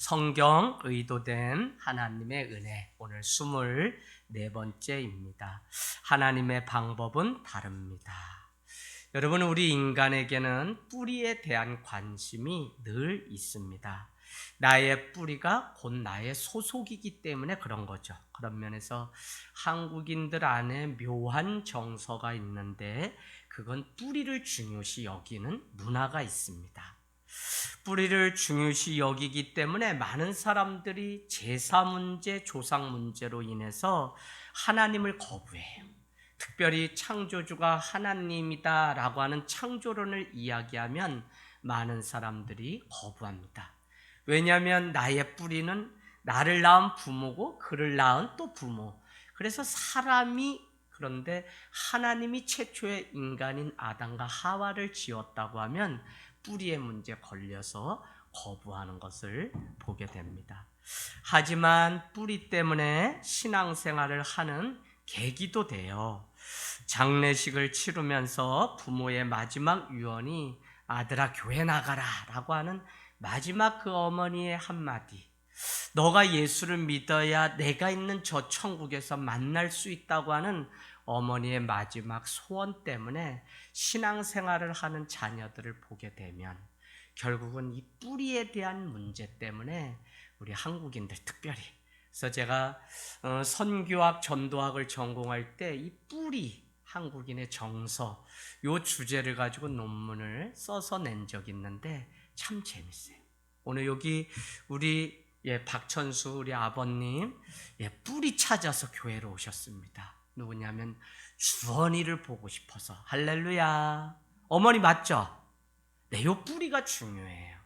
성경 의도된 하나님의 은혜, 오늘 24번째입니다. 하나님의 방법은 다릅니다. 여러분, 우리 인간에게는 뿌리에 대한 관심이 늘 있습니다. 나의 뿌리가 곧 나의 소속이기 때문에 그런 거죠. 그런 면에서 한국인들 안에 묘한 정서가 있는데 그건 뿌리를 중요시 여기는 문화가 있습니다. 뿌리를 중요시 여기기 때문에 많은 사람들이 제사 문제, 조상 문제로 인해서 하나님을 거부해요. 특별히 창조주가 하나님이다라고 하는 창조론을 이야기하면 많은 사람들이 거부합니다. 왜냐하면 나의 뿌리는 나를 낳은 부모고 그를 낳은 또 부모. 그래서 그런데 하나님이 최초의 인간인 아담과 하와를 지었다고 하면 뿌리의 문제에 걸려서 거부하는 것을 보게 됩니다. 하지만 뿌리 때문에 신앙생활을 하는 계기도 돼요. 장례식을 치르면서 부모의 마지막 유언이 아들아 교회 나가라 라고 하는 마지막 그 어머니의 한마디, 너가 예수를 믿어야 내가 있는 저 천국에서 만날 수 있다고 하는 어머니의 마지막 소원 때문에 신앙생활을 하는 자녀들을 보게 되면 결국은 이 뿌리에 대한 문제 때문에 우리 한국인들 특별히, 그래서 제가 선교학 전도학을 전공할 때 이 뿌리, 한국인의 정서, 요 주제를 가지고 논문을 써서 낸 적이 있는데 참 재밌어요. 오늘 여기 우리 박천수 우리 아버님 뿌리 찾아서 교회로 오셨습니다. 누구냐면 주원이를 보고 싶어서. 할렐루야. 어머니 맞죠? 네, 요 뿌리가 중요해요.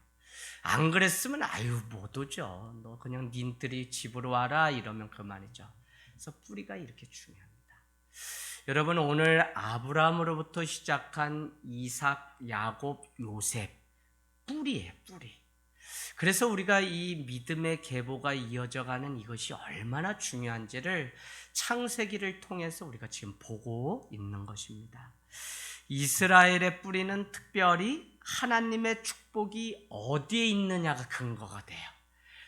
안 그랬으면 아유 못 오죠. 너 그냥 님들이 집으로 와라 이러면 그만이죠. 그래서 뿌리가 이렇게 중요합니다. 여러분, 오늘 아브라함으로부터 시작한 이삭, 야곱, 요셉, 뿌리예요, 뿌리. 그래서 우리가 이 믿음의 계보가 이어져가는 이것이 얼마나 중요한지를 창세기를 통해서 우리가 지금 보고 있는 것입니다. 이스라엘의 뿌리는 특별히 하나님의 축복이 어디에 있느냐가 근거가 돼요.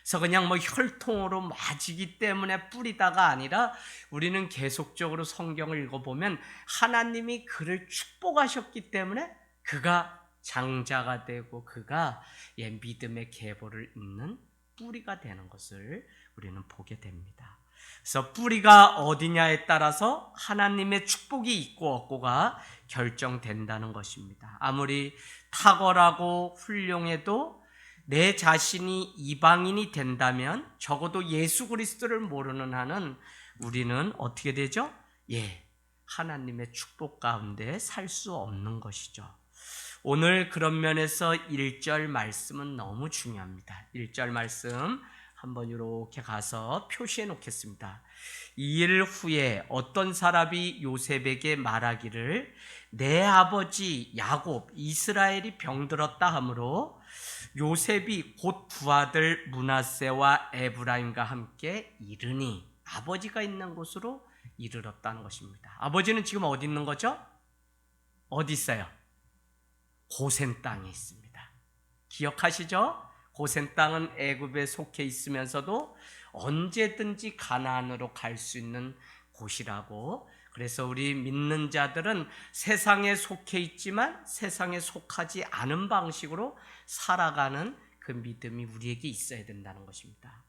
그래서 그냥 혈통으로 맞이기 때문에 뿌리다가 아니라 우리는 계속적으로 성경을 읽어보면 하나님이 그를 축복하셨기 때문에 그가 장자가 되고 그가 믿음의 계보를 잇는 뿌리가 되는 것을 우리는 보게 됩니다. 그래서 뿌리가 어디냐에 따라서 하나님의 축복이 있고 없고가 결정된다는 것입니다. 아무리 탁월하고 훌륭해도 내 자신이 이방인이 된다면 적어도 예수 그리스도를 모르는 한은 우리는 어떻게 되죠? 하나님의 축복 가운데 살 수 없는 것이죠. 오늘 그런 면에서 1절 말씀은 너무 중요합니다. 1절 말씀 한번 이렇게 가서 표시해 놓겠습니다. 2일 후에 어떤 사람이 요셉에게 말하기를 내 아버지 야곱 이스라엘이 병들었다 하므로 요셉이 곧 두 아들 므낫세와 에브라임과 함께 이르니, 아버지가 있는 곳으로 이르렀다는 것입니다. 아버지는 지금 어디 있는 거죠? 어디 있어요? 고센 땅에 있습니다. 기억하시죠? 고센 땅은 애굽에 속해 있으면서도 언제든지 가나안으로 갈 수 있는 곳이라고. 그래서 우리 믿는 자들은 세상에 속해 있지만 세상에 속하지 않은 방식으로 살아가는 그 믿음이 우리에게 있어야 된다는 것입니다.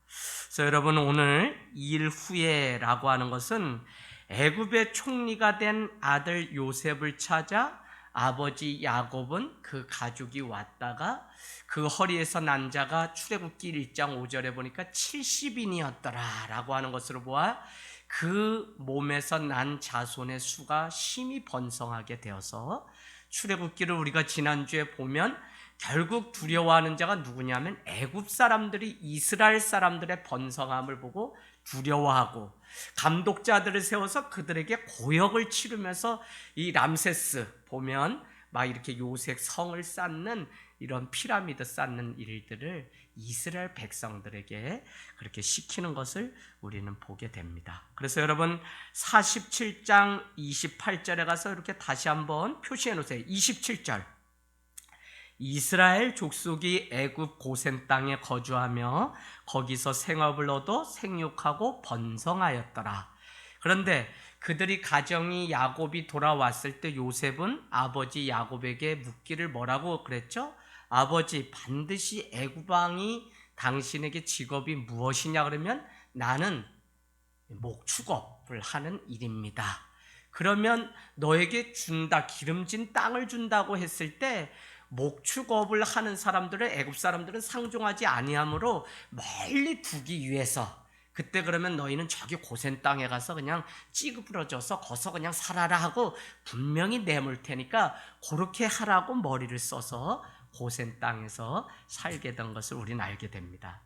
그래서 여러분, 오늘 2일 후에라고 하는 것은 애굽의 총리가 된 아들 요셉을 찾아 아버지 야곱은 그 가족이 왔다가 그 허리에서 난 자가 출애굽기 1장 5절에 보니까 70인이었더라 라고 하는 것으로 보아 그 몸에서 난 자손의 수가 심히 번성하게 되어서 출애굽기를 우리가 지난주에 보면 결국 두려워하는 자가 누구냐면 애굽 사람들이 이스라엘 사람들의 번성함을 보고 두려워하고 감독자들을 세워서 그들에게 고역을 치르면서 이 람세스 보면 막 이렇게 요셉 성을 쌓는 이런 피라미드 쌓는 일들을 이스라엘 백성들에게 그렇게 시키는 것을 우리는 보게 됩니다. 그래서 여러분 47장 28절에 가서 이렇게 다시 한번 표시해 놓으세요. 27절 이스라엘 족속이 애굽 고센 땅에 거주하며 거기서 생업을 얻어 생육하고 번성하였더라. 그런데 그들이 가정이 야곱이 돌아왔을 때 요셉은 아버지 야곱에게 묻기를 뭐라고 그랬죠? 아버지, 반드시 애굽 왕이 당신에게 직업이 무엇이냐 그러면 나는 목축업을 하는 일입니다. 그러면 너에게 준다, 기름진 땅을 준다고 했을 때 목축업을 하는 사람들을 애굽 사람들은 상종하지 아니하므로 멀리 두기 위해서 그때 그러면 너희는 저기 고센 땅에 가서 그냥 찌그러져서 거기서 그냥 살아라 하고 분명히 내몰 테니까 그렇게 하라고 머리를 써서 고센 땅에서 살게 된 것을 우리는 알게 됩니다.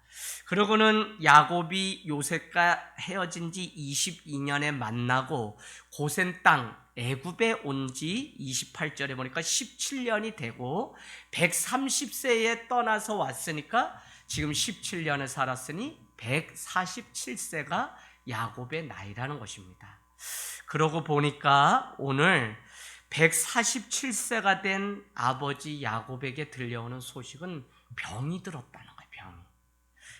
그러고는 야곱이 요셉과 헤어진 지 22년에 만나고 고센 땅 애굽에 온 지 28절에 보니까 17년이 되고 130세에 떠나서 왔으니까 지금 17년을 살았으니 147세가 야곱의 나이라는 것입니다. 그러고 보니까 오늘 147세가 된 아버지 야곱에게 들려오는 소식은 병이 들었다는 거예요. 병이.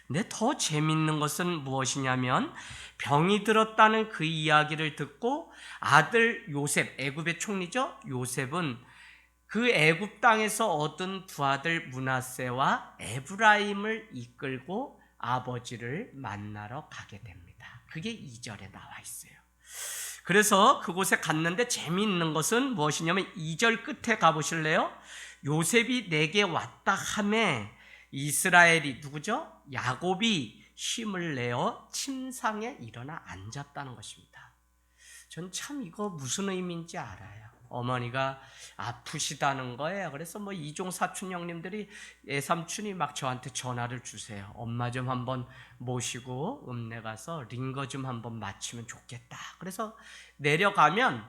근데 더 재밌는 것은 무엇이냐면 병이 들었다는 그 이야기를 듣고 아들 요셉, 애굽의 총리죠. 요셉은 그 애굽 땅에서 얻은 두 아들 므낫세와 에브라임을 이끌고 아버지를 만나러 가게 됩니다. 그게 2절에 나와 있어요. 그래서 그곳에 갔는데 재미있는 것은 무엇이냐면 2절 끝에 가보실래요? 요셉이 내게 왔다 하매 이스라엘이 누구죠? 야곱이 힘을 내어 침상에 일어나 앉았다는 것입니다. 전 참 이거 무슨 의미인지 알아요. 어머니가 아프시다는 거예요. 그래서 뭐 이종 사촌 형님들이 애삼촌이 막 저한테 전화를 주세요. 엄마 좀 한번 모시고 읍내 가서 링거 좀 한번 맞추면 좋겠다. 그래서 내려가면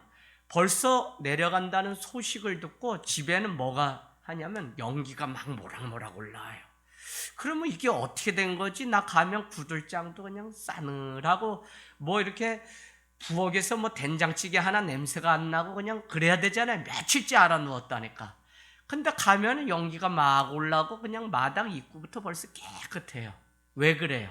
벌써 내려간다는 소식을 듣고 집에는 뭐가 하냐면 연기가 막 모락모락 올라와요. 그러면 이게 어떻게 된 거지? 나 가면 구들장도 그냥 싸늘하고 뭐 이렇게 부엌에서 뭐 된장찌개 하나 냄새가 안 나고 그냥 그래야 되잖아요. 며칠째 알아 누웠다니까. 근데 가면은 연기가 막 올라오고 그냥 마당 입구부터 벌써 깨끗해요. 왜 그래요?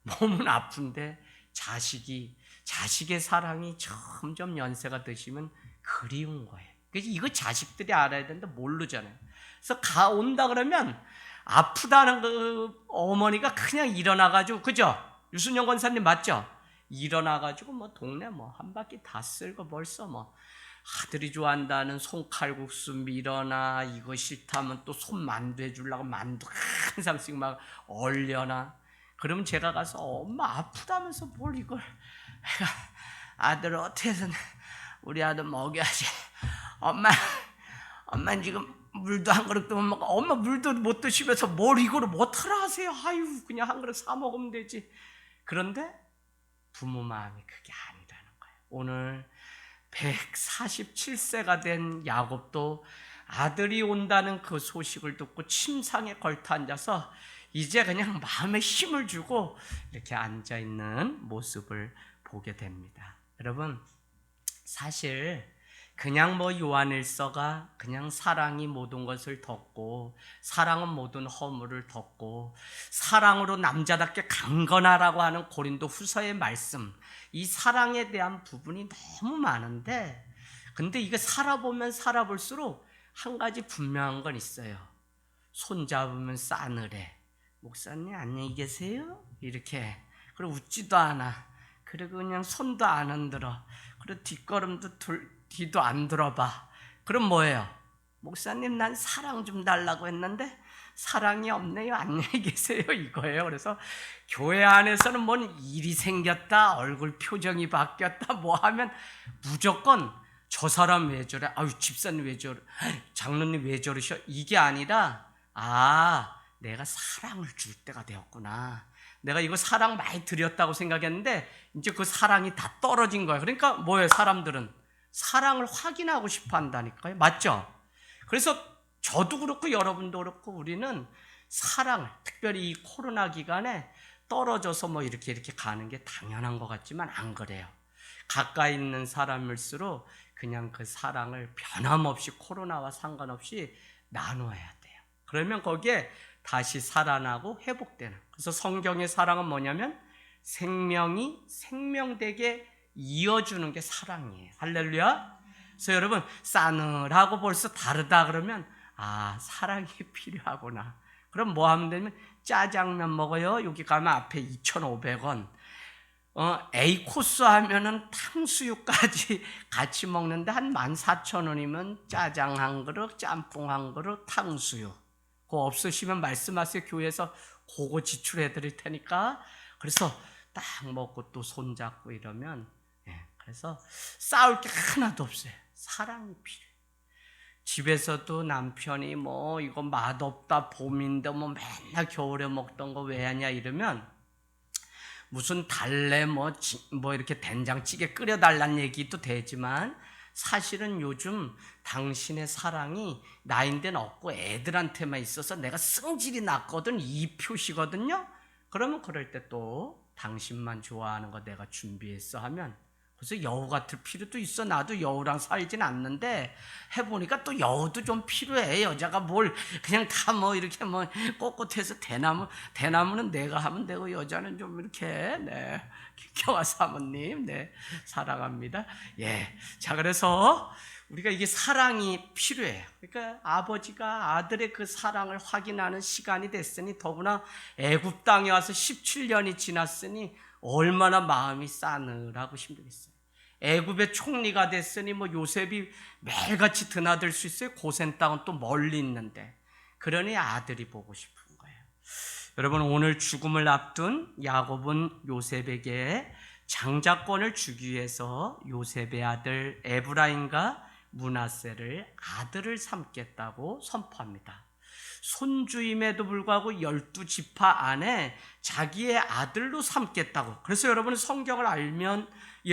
몸은 아픈데 자식의 사랑이 점점 연세가 드시면 그리운 거예요. 그래서 이거 자식들이 알아야 되는데 모르잖아요. 그래서 온다 그러면 아프다는 그 어머니가 그냥 일어나가지고, 그죠? 유순영 권사님 맞죠? 일어나가지고 뭐 동네 뭐 한 바퀴 다 쓸고 벌써 뭐 아들이 좋아한다는 손칼국수 밀어나, 이거 싫다면 또 손만두 해주려고 만두 한 상씩 막 얼려나. 그러면 제가 가서 엄마 아프다면서 뭘 이걸 아들 어떻게 해서 우리 아들 먹여야지. 엄마 지금 물도 한 그릇도 못 먹고, 엄마 물도 못 드시면서 뭘 이거를 못하라 하세요. 아유 그냥 한 그릇 사 먹으면 되지. 그런데 부모 마음이 그게 아니라는 거예요. 오늘 147세가 된 야곱도 아들이 온다는 그 소식을 듣고 침상에 걸터 앉아서 이제 그냥 마음에 힘을 주고 이렇게 앉아있는 모습을 보게 됩니다. 여러분, 사실 그냥 뭐 요한일서가 그냥 사랑이 모든 것을 덮고 사랑은 모든 허물을 덮고 사랑으로 남자답게 강건하라고 하는 고린도 후서의 말씀, 이 사랑에 대한 부분이 너무 많은데, 근데 이거 살아보면 살아볼수록 한 가지 분명한 건 있어요. 손잡으면 싸늘해. 목사님 안녕히 계세요? 이렇게. 그리고 웃지도 않아. 그리고 그냥 손도 안 흔들어. 그리고 뒷걸음도 뒤도 안 들어봐. 그럼 뭐예요? 목사님 난 사랑 좀 달라고 했는데 사랑이 없네요. 안녕히 계세요. 이거예요. 그래서 교회 안에서는 뭔 일이 생겼다, 얼굴 표정이 바뀌었다, 뭐 하면 무조건 저 사람 왜 저래? 아유 집사님 왜 저래? 장로님 왜 저러셔? 이게 아니라 내가 사랑을 줄 때가 되었구나. 내가 이거 사랑 많이 드렸다고 생각했는데 이제 그 사랑이 다 떨어진 거예요. 그러니까 뭐예요? 사람들은 사랑을 확인하고 싶어 한다니까요. 맞죠? 그래서 저도 그렇고 여러분도 그렇고 우리는 사랑을, 특별히 이 코로나 기간에 떨어져서 뭐 이렇게 가는 게 당연한 것 같지만 안 그래요. 가까이 있는 사람일수록 그냥 그 사랑을 변함없이 코로나와 상관없이 나눠야 돼요. 그러면 거기에 다시 살아나고 회복되는. 그래서 성경의 사랑은 뭐냐면 생명이 생명되게 이어주는 게 사랑이에요. 할렐루야. 그래서 여러분 싸늘하고 벌써 다르다 그러면 사랑이 필요하구나. 그럼 뭐 하면 되냐면 짜장면 먹어요. 여기 가면 앞에 2,500원. A 코스 하면은 탕수육까지 같이 먹는데 한 14,000원이면 짜장 한 그릇, 짬뽕 한 그릇, 탕수육. 그거 없으시면 말씀하세요. 교회에서 그거 지출해 드릴 테니까. 그래서 딱 먹고 또 손잡고 이러면, 그래서 싸울 게 하나도 없어요. 사랑이 필요해요. 집에서도 남편이 뭐 이거 맛없다, 봄인데 뭐 맨날 겨울에 먹던 거 왜 하냐 이러면 무슨 달래 뭐 이렇게 된장찌개 끓여달라는 얘기도 되지만 사실은 요즘 당신의 사랑이 나인데는 없고 애들한테만 있어서 내가 승질이 났거든 이 표시거든요. 그러면 그럴 때 또 당신만 좋아하는 거 내가 준비했어 하면 그래서 여우 같을 필요도 있어. 나도 여우랑 살진 않는데 해보니까 또 여우도 좀 필요해. 여자가 뭘 그냥 다 뭐 이렇게 뭐 꼿꼿해서 대나무는 내가 하면 되고 여자는 좀 이렇게. 네, 김경아 사모님, 네, 사랑합니다. 예, 자 그래서 우리가 이게 사랑이 필요해요. 그러니까 아버지가 아들의 그 사랑을 확인하는 시간이 됐으니 더구나 애굽 땅에 와서 17년이 지났으니 얼마나 마음이 싸늘하고 힘들겠어요. 애굽의 총리가 됐으니 뭐 요셉이 매일같이 드나들 수 있어요. 고센 땅은 또 멀리 있는데. 그러니 아들이 보고 싶은 거예요. 여러분 오늘 죽음을 앞둔 야곱은 요셉에게 장자권을 주기 위해서 요셉의 아들 에브라임과 므낫세를 아들을 삼겠다고 선포합니다. 손주임에도 불구하고 12지파 안에 자기의 아들로 삼겠다고. 그래서 여러분 성경을 알면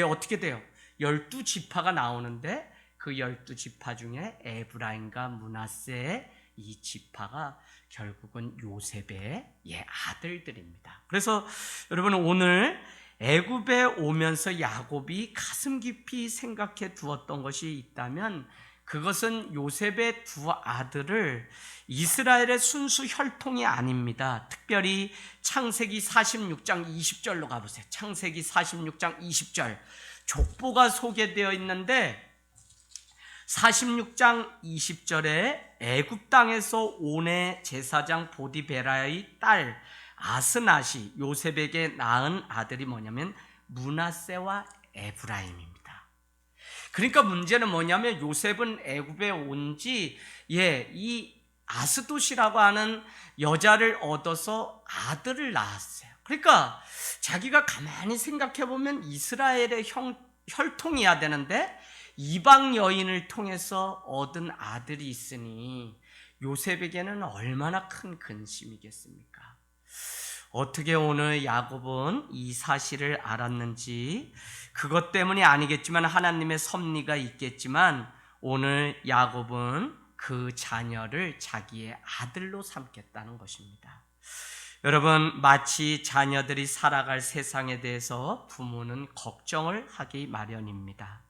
어떻게 돼요? 12지파가 나오는데 그 12지파 중에 에브라임과 므낫세의 이 지파가 결국은 요셉의 아들들입니다. 그래서 여러분 오늘 애굽에 오면서 야곱이 가슴 깊이 생각해 두었던 것이 있다면 그것은 요셉의 두 아들을 이스라엘의 순수 혈통이 아닙니다. 특별히 창세기 46장 20절로 가보세요. 창세기 46장 20절 족보가 소개되어 있는데 46장 20절에 애굽 땅에서 온의 제사장 보디베라의 딸 아스낫이 요셉에게 낳은 아들이 뭐냐면 므낫세와 에브라임입니다. 그러니까 문제는 뭐냐면 요셉은 애굽에 온지 이 아스돗이라고 하는 여자를 얻어서 아들을 낳았어요. 그러니까 자기가 가만히 생각해 보면 이스라엘의 혈통이어야 되는데 이방 여인을 통해서 얻은 아들이 있으니 요셉에게는 얼마나 큰 근심이겠습니까? 어떻게 오늘 야곱은 이 사실을 알았는지 그것 때문이 아니겠지만 하나님의 섭리가 있겠지만 오늘 야곱은 그 자녀를 자기의 아들로 삼겠다는 것입니다. 여러분 마치 자녀들이 살아갈 세상에 대해서 부모는 걱정을 하기 마련입니다.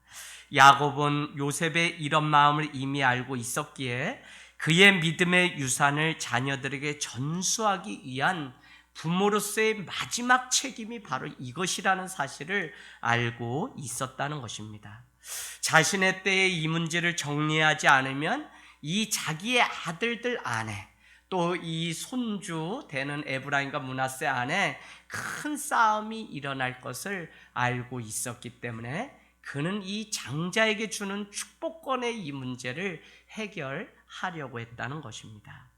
야곱은 요셉의 이런 마음을 이미 알고 있었기에 그의 믿음의 유산을 자녀들에게 전수하기 위한 부모로서의 마지막 책임이 바로 이것이라는 사실을 알고 있었다는 것입니다. 자신의 때에 이 문제를 정리하지 않으면 이 자기의 아들들 안에 또 이 손주 되는 에브라임과 므낫세 안에 큰 싸움이 일어날 것을 알고 있었기 때문에 그는 이 장자에게 주는 축복권의 이 문제를 해결하려고 했다는 것입니다.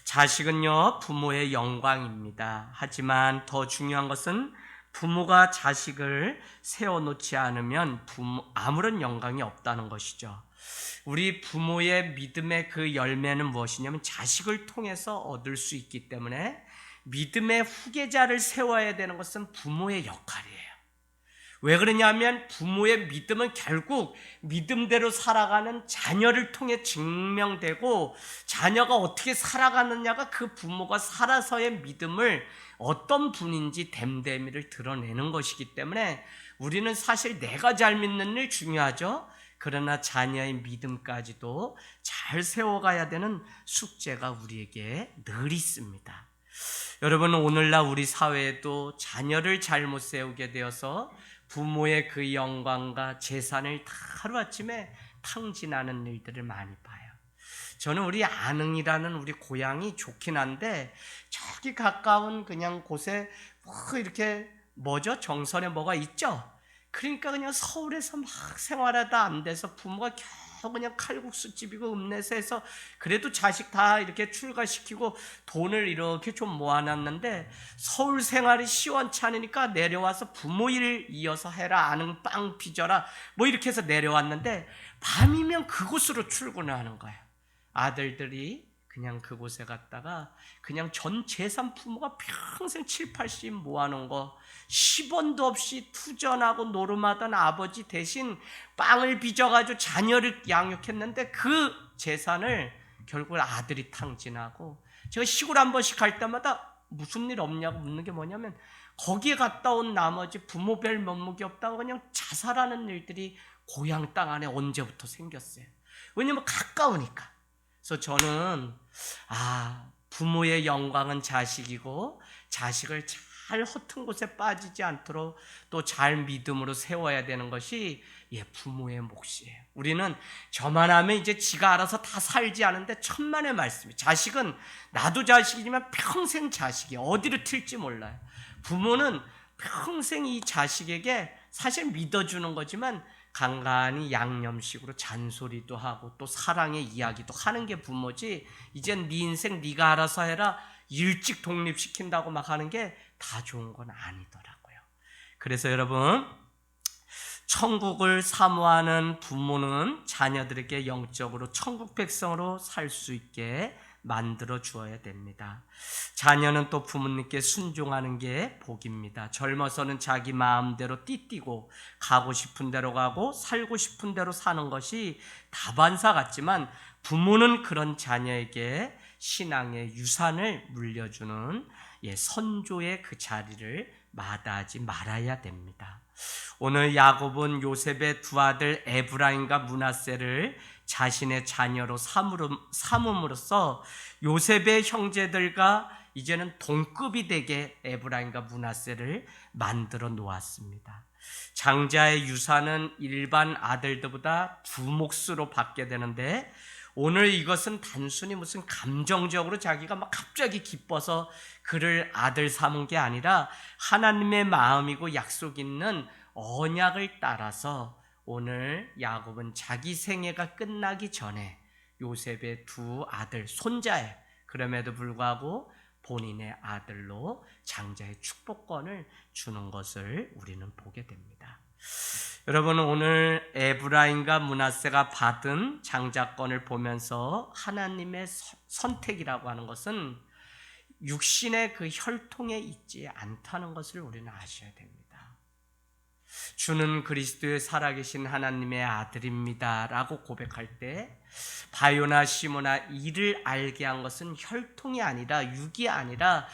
자식은요, 부모의 영광입니다. 하지만 더 중요한 것은 부모가 자식을 세워놓지 않으면 아무런 영광이 없다는 것이죠. 우리 부모의 믿음의 그 열매는 무엇이냐면 자식을 통해서 얻을 수 있기 때문에 믿음의 후계자를 세워야 되는 것은 부모의 역할이에요. 왜 그러냐면 부모의 믿음은 결국 믿음대로 살아가는 자녀를 통해 증명되고 자녀가 어떻게 살아가느냐가 그 부모가 살아서의 믿음을 어떤 분인지 됨됨이를 드러내는 것이기 때문에 우리는 사실 내가 잘 믿는 일 중요하죠. 그러나 자녀의 믿음까지도 잘 세워가야 되는 숙제가 우리에게 늘 있습니다. 여러분, 오늘날 우리 사회에도 자녀를 잘못 세우게 되어서 부모의 그 영광과 재산을 다 하루아침에 탕진하는 일들을 많이 봐요. 저는 우리 안흥이라는 우리 고향이 좋긴 한데 저기 가까운 그냥 곳에 뭐 이렇게 정선에 뭐가 있죠? 그러니까 그냥 서울에서 막 생활하다 안 돼서 부모가 겨우 그냥 칼국수집이고 읍내서 해서 그래도 자식 다 이렇게 출가시키고 돈을 이렇게 좀 모아놨는데 서울 생활이 시원치 않으니까 내려와서 부모 일 이어서 해라, 안흥 빵 빚어라 뭐 이렇게 해서 내려왔는데 밤이면 그곳으로 출근을 하는 거예요. 아들들이 그냥 그곳에 갔다가 그냥 전 재산 부모가 평생 7, 80 모아놓은 거 10원도 없이 투전하고 노름하던 아버지 대신 빵을 빚어가지고 자녀를 양육했는데 그 재산을 결국 아들이 탕진하고, 제가 시골 한 번씩 갈 때마다 무슨 일 없냐고 묻는 게 뭐냐면 거기에 갔다 온 나머지 부모 별 면목이 없다고 그냥 자살하는 일들이 고향 땅 안에 언제부터 생겼어요. 왜냐면 가까우니까. 그래서 저는 부모의 영광은 자식이고 자식을 잘 허튼 곳에 빠지지 않도록 또 잘 믿음으로 세워야 되는 것이 부모의 몫이에요. 우리는 저만 하면 이제 지가 알아서 다 살지 않은데 천만의 말씀이에요. 자식은 나도 자식이지만 평생 자식이에요. 어디로 튈지 몰라요. 부모는 평생 이 자식에게 사실 믿어주는 거지만 간간히 양념식으로 잔소리도 하고 또 사랑의 이야기도 하는 게 부모지, 이젠 네 인생 네가 알아서 해라 일찍 독립시킨다고 막 하는 게 다 좋은 건 아니더라고요. 그래서 여러분, 천국을 사모하는 부모는 자녀들에게 영적으로 천국 백성으로 살 수 있게 만들어 주어야 됩니다. 자녀는 또 부모님께 순종하는 게 복입니다. 젊어서는 자기 마음대로 띠띠고 가고 싶은 대로 가고 살고 싶은 대로 사는 것이 다반사 같지만 부모는 그런 자녀에게 신앙의 유산을 물려주는 선조의 그 자리를 마다하지 말아야 됩니다. 오늘 야곱은 요셉의 두 아들 에브라임과 므낫세를 자신의 자녀로 삼음으로써 요셉의 형제들과 이제는 동급이 되게 에브라임과 므낫세를 만들어 놓았습니다. 장자의 유산은 일반 아들들보다 두 몫으로 받게 되는데, 오늘 이것은 단순히 무슨 감정적으로 자기가 막 갑자기 기뻐서 그를 아들 삼은 게 아니라 하나님의 마음이고 약속 있는 언약을 따라서 오늘 야곱은 자기 생애가 끝나기 전에 요셉의 두 아들, 손자예요. 그럼에도 불구하고 본인의 아들로 장자의 축복권을 주는 것을 우리는 보게 됩니다. 여러분, 오늘 에브라임과 므낫세가 받은 장자권을 보면서 하나님의 선택이라고 하는 것은 육신의 그 혈통에 있지 않다는 것을 우리는 아셔야 됩니다. 주는 그리스도의 살아계신 하나님의 아들입니다 라고 고백할 때 바요나 시모나 이를 알게 한 것은 혈통이 아니라 육이 아니라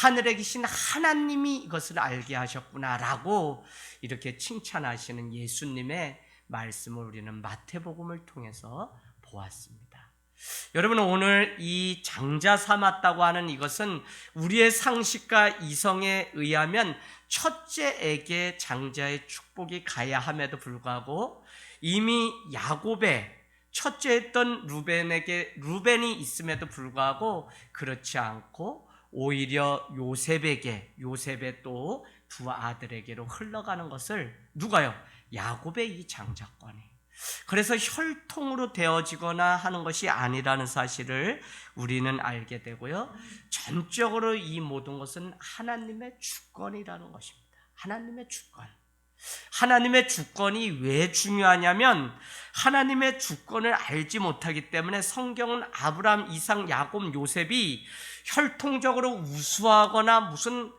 하늘에 계신 하나님이 이것을 알게 하셨구나 라고 이렇게 칭찬하시는 예수님의 말씀을 우리는 마태복음을 통해서 보았습니다. 여러분, 오늘 이 장자 삼았다고 하는 이것은 우리의 상식과 이성에 의하면 첫째에게 장자의 축복이 가야 함에도 불구하고 이미 야곱의 첫째였던 루벤이 있음에도 불구하고 그렇지 않고 오히려 요셉의 또 두 아들에게로 흘러가는 것을 누가요? 야곱의 이 장자권이. 그래서 혈통으로 되어지거나 하는 것이 아니라는 사실을 우리는 알게 되고요. 전적으로 이 모든 것은 하나님의 주권이라는 것입니다. 하나님의 주권. 하나님의 주권이 왜 중요하냐면 하나님의 주권을 알지 못하기 때문에 성경은 아브라함, 이삭, 야곱, 요셉이 혈통적으로 우수하거나 무슨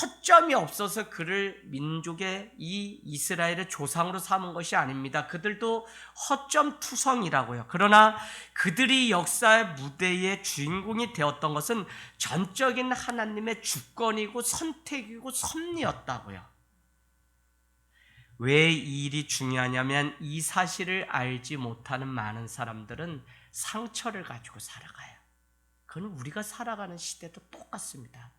허점이 없어서 그를 민족의 이 이스라엘의 조상으로 삼은 것이 아닙니다. 그들도 허점 투성이라고요. 그러나 그들이 역사의 무대의 주인공이 되었던 것은 전적인 하나님의 주권이고 선택이고 섭리였다고요. 왜 이 일이 중요하냐면 이 사실을 알지 못하는 많은 사람들은 상처를 가지고 살아가요. 그건 우리가 살아가는 시대도 똑같습니다.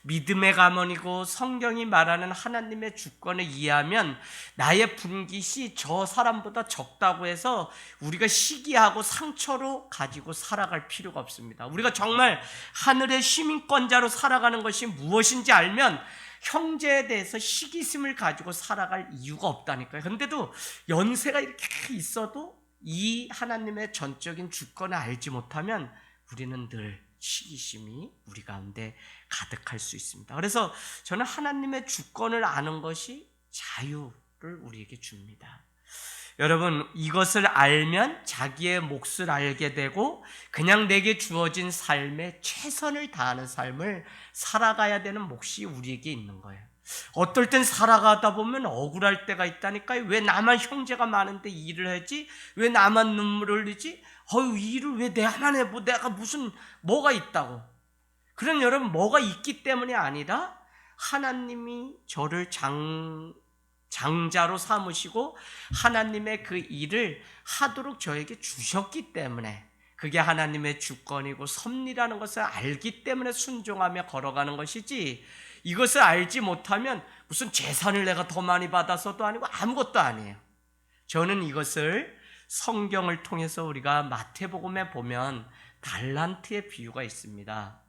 믿음의 가문이고 성경이 말하는 하나님의 주권을 이해하면 나의 분깃이 저 사람보다 적다고 해서 우리가 시기하고 상처로 가지고 살아갈 필요가 없습니다. 우리가 정말 하늘의 시민권자로 살아가는 것이 무엇인지 알면 형제에 대해서 시기심을 가지고 살아갈 이유가 없다니까요. 그런데도 연세가 이렇게 있어도 이 하나님의 전적인 주권을 알지 못하면 우리는 늘 시기심이 우리 가운데 가득할 수 있습니다. 그래서 저는 하나님의 주권을 아는 것이 자유를 우리에게 줍니다. 여러분, 이것을 알면 자기의 몫을 알게 되고 그냥 내게 주어진 삶에 최선을 다하는 삶을 살아가야 되는 몫이 우리에게 있는 거예요. 어떨 땐 살아가다 보면 억울할 때가 있다니까요. 왜 나만 형제가 많은데 일을 하지? 왜 나만 눈물을 흘리지? 이 일을 왜 내만 해? 내가 무슨 뭐가 있다고? 그런 여러분, 뭐가 있기 때문이 아니라 하나님이 저를 장자로 삼으시고 하나님의 그 일을 하도록 저에게 주셨기 때문에, 그게 하나님의 주권이고 섭리라는 것을 알기 때문에 순종하며 걸어가는 것이지, 이것을 알지 못하면 무슨 재산을 내가 더 많이 받아서도 아니고 아무것도 아니에요. 저는 이것을 성경을 통해서 우리가 마태복음에 보면 달란트의 비유가 있습니다.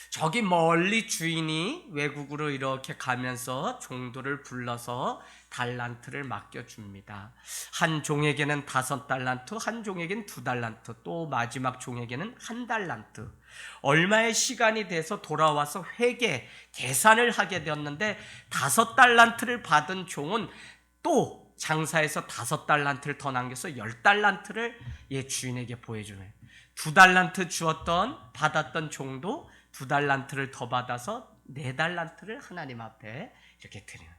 저기 멀리 주인이 외국으로 이렇게 가면서 종들을 불러서 달란트를 맡겨줍니다. 한 종에게는 5달란트, 한 종에게는 2달란트, 또 마지막 종에게는 1달란트. 얼마의 시간이 돼서 돌아와서 계산을 하게 되었는데 5달란트를 받은 종은 또 장사해서 5달란트를 더 남겨서 10달란트를 주인에게 보여주는, 2달란트 받았던 종도 2달란트를 더 받아서 4달란트를 하나님 앞에 이렇게 드리는.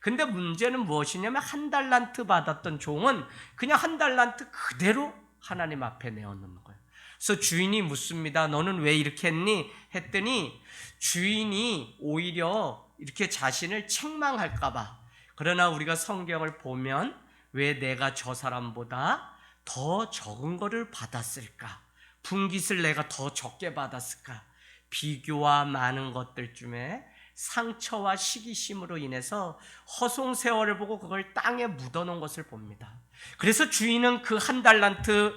근데 문제는 무엇이냐면 1달란트 받았던 종은 그냥 1달란트 그대로 하나님 앞에 내어놓는 거예요. 그래서 주인이 묻습니다. 너는 왜 이렇게 했니? 했더니 주인이 오히려 이렇게 자신을 책망할까 봐. 그러나 우리가 성경을 보면 왜 내가 저 사람보다 더 적은 거를 받았을까? 분깃을 내가 더 적게 받았을까? 비교와 많은 것들 중에 상처와 시기심으로 인해서 허송세월을 보고 그걸 땅에 묻어놓은 것을 봅니다. 그래서 주인은 그 1달란트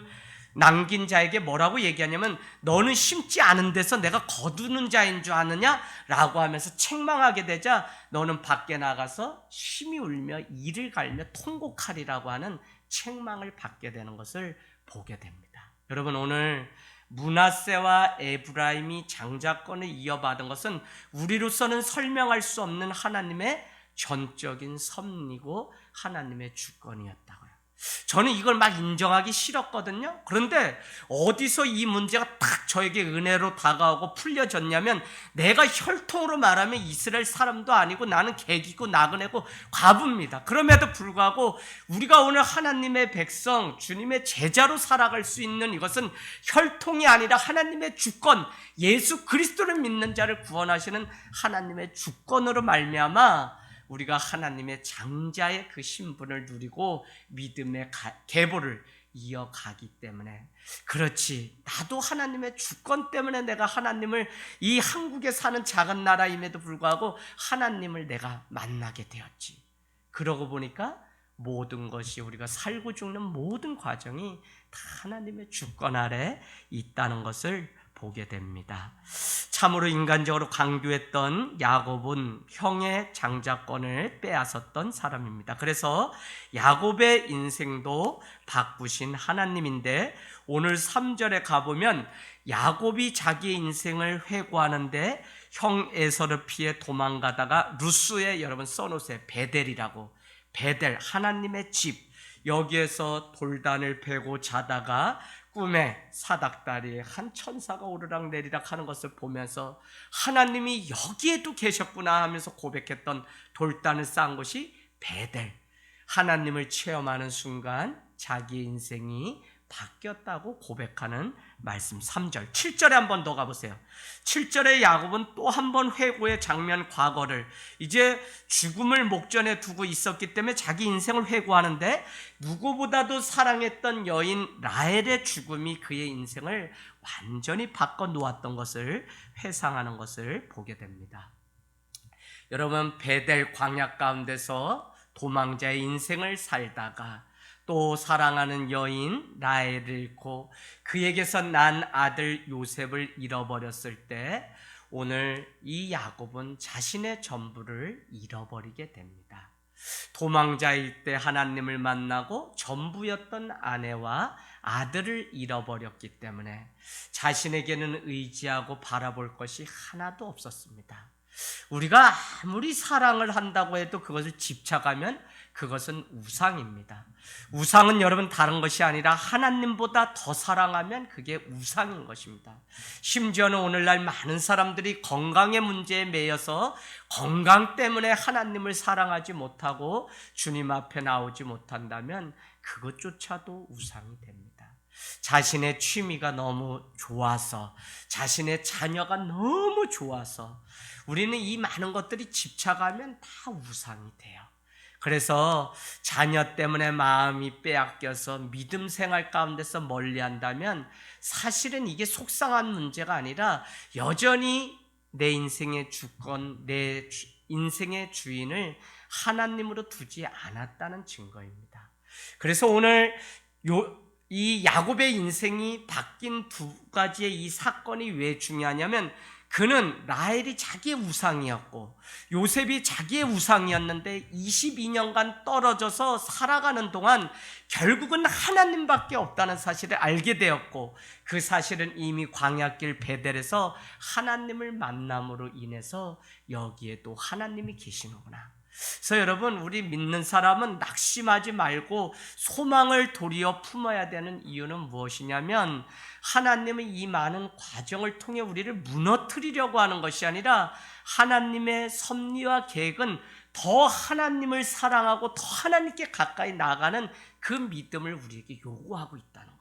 남긴 자에게 뭐라고 얘기하냐면, 너는 심지 않은 데서 내가 거두는 자인 줄 아느냐? 라고 하면서 책망하게 되자 너는 밖에 나가서 심히 울며 이를 갈며 통곡하리라고 하는 책망을 받게 되는 것을 보게 됩니다. 여러분, 오늘 므낫세와 에브라임이 장자권을 이어받은 것은 우리로서는 설명할 수 없는 하나님의 전적인 섭리고 하나님의 주권이었다고요. 저는 이걸 막 인정하기 싫었거든요. 그런데 어디서 이 문제가 딱 저에게 은혜로 다가오고 풀려졌냐면, 내가 혈통으로 말하면 이스라엘 사람도 아니고 나는 객이고 나그네고 과부입니다. 그럼에도 불구하고 우리가 오늘 하나님의 백성, 주님의 제자로 살아갈 수 있는 이것은 혈통이 아니라 하나님의 주권, 예수 그리스도를 믿는 자를 구원하시는 하나님의 주권으로 말미암아 우리가 하나님의 장자의 그 신분을 누리고 믿음의 계보를 이어가기 때문에, 그렇지, 나도 하나님의 주권 때문에 내가 하나님을, 이 한국에 사는 작은 나라임에도 불구하고 하나님을 내가 만나게 되었지. 그러고 보니까 모든 것이, 우리가 살고 죽는 모든 과정이 다 하나님의 주권 아래 있다는 것을 보게 됩니다. 참으로 인간적으로 강교했던 야곱은 형의 장자권을 빼앗았던 사람입니다. 그래서 야곱의 인생도 바꾸신 하나님인데, 오늘 3절에 가보면 야곱이 자기의 인생을 회고하는데 형 에서를 피해 도망가다가 루스에 여러분 써놓으세요. 베델이라고. 베델, 하나님의 집. 여기에서 돌단을 베고 자다가 꿈에 사닥다리에 한 천사가 오르락내리락 하는 것을 보면서 하나님이 여기에도 계셨구나 하면서 고백했던 돌단을 쌓은 곳이 베델. 하나님을 체험하는 순간 자기의 인생이 바뀌었다고 고백하는 말씀 3절, 7절에 한 번 더 가보세요. 7절에 야곱은 또 한 번 회고의 장면 과거를, 이제 죽음을 목전에 두고 있었기 때문에 자기 인생을 회고하는데 누구보다도 사랑했던 여인 라헬의 죽음이 그의 인생을 완전히 바꿔놓았던 것을 회상하는 것을 보게 됩니다. 여러분, 베델 광야 가운데서 도망자의 인생을 살다가 또 사랑하는 여인 라헬을 잃고 그에게서 난 아들 요셉을 잃어버렸을 때 오늘 이 야곱은 자신의 전부를 잃어버리게 됩니다. 도망자일 때 하나님을 만나고 전부였던 아내와 아들을 잃어버렸기 때문에 자신에게는 의지하고 바라볼 것이 하나도 없었습니다. 우리가 아무리 사랑을 한다고 해도 그것을 집착하면 그것은 우상입니다. 우상은 여러분 다른 것이 아니라 하나님보다 더 사랑하면 그게 우상인 것입니다. 심지어는 오늘날 많은 사람들이 건강의 문제에 매여서 건강 때문에 하나님을 사랑하지 못하고 주님 앞에 나오지 못한다면 그것조차도 우상이 됩니다. 자신의 취미가 너무 좋아서, 자신의 자녀가 너무 좋아서 우리는 이 많은 것들이 집착하면 다 우상이 돼요. 그래서 자녀 때문에 마음이 빼앗겨서 믿음 생활 가운데서 멀리한다면 사실은 이게 속상한 문제가 아니라 여전히 내 인생의 주권, 내 인생의 주인을 하나님으로 두지 않았다는 증거입니다. 그래서 오늘 이 야곱의 인생이 바뀐 두 가지의 이 사건이 왜 중요하냐면, 그는 라헬이 자기의 우상이었고 요셉이 자기의 우상이었는데 22년간 떨어져서 살아가는 동안 결국은 하나님밖에 없다는 사실을 알게 되었고, 그 사실은 이미 광야길 베델에서 하나님을 만남으로 인해서 여기에 또 하나님이 계시는구나. 그래서 여러분, 우리 믿는 사람은 낙심하지 말고 소망을 도리어 품어야 되는 이유는 무엇이냐면, 하나님은 이 많은 과정을 통해 우리를 무너뜨리려고 하는 것이 아니라 하나님의 섭리와 계획은 더 하나님을 사랑하고 더 하나님께 가까이 나가는 그 믿음을 우리에게 요구하고 있다는 거예요.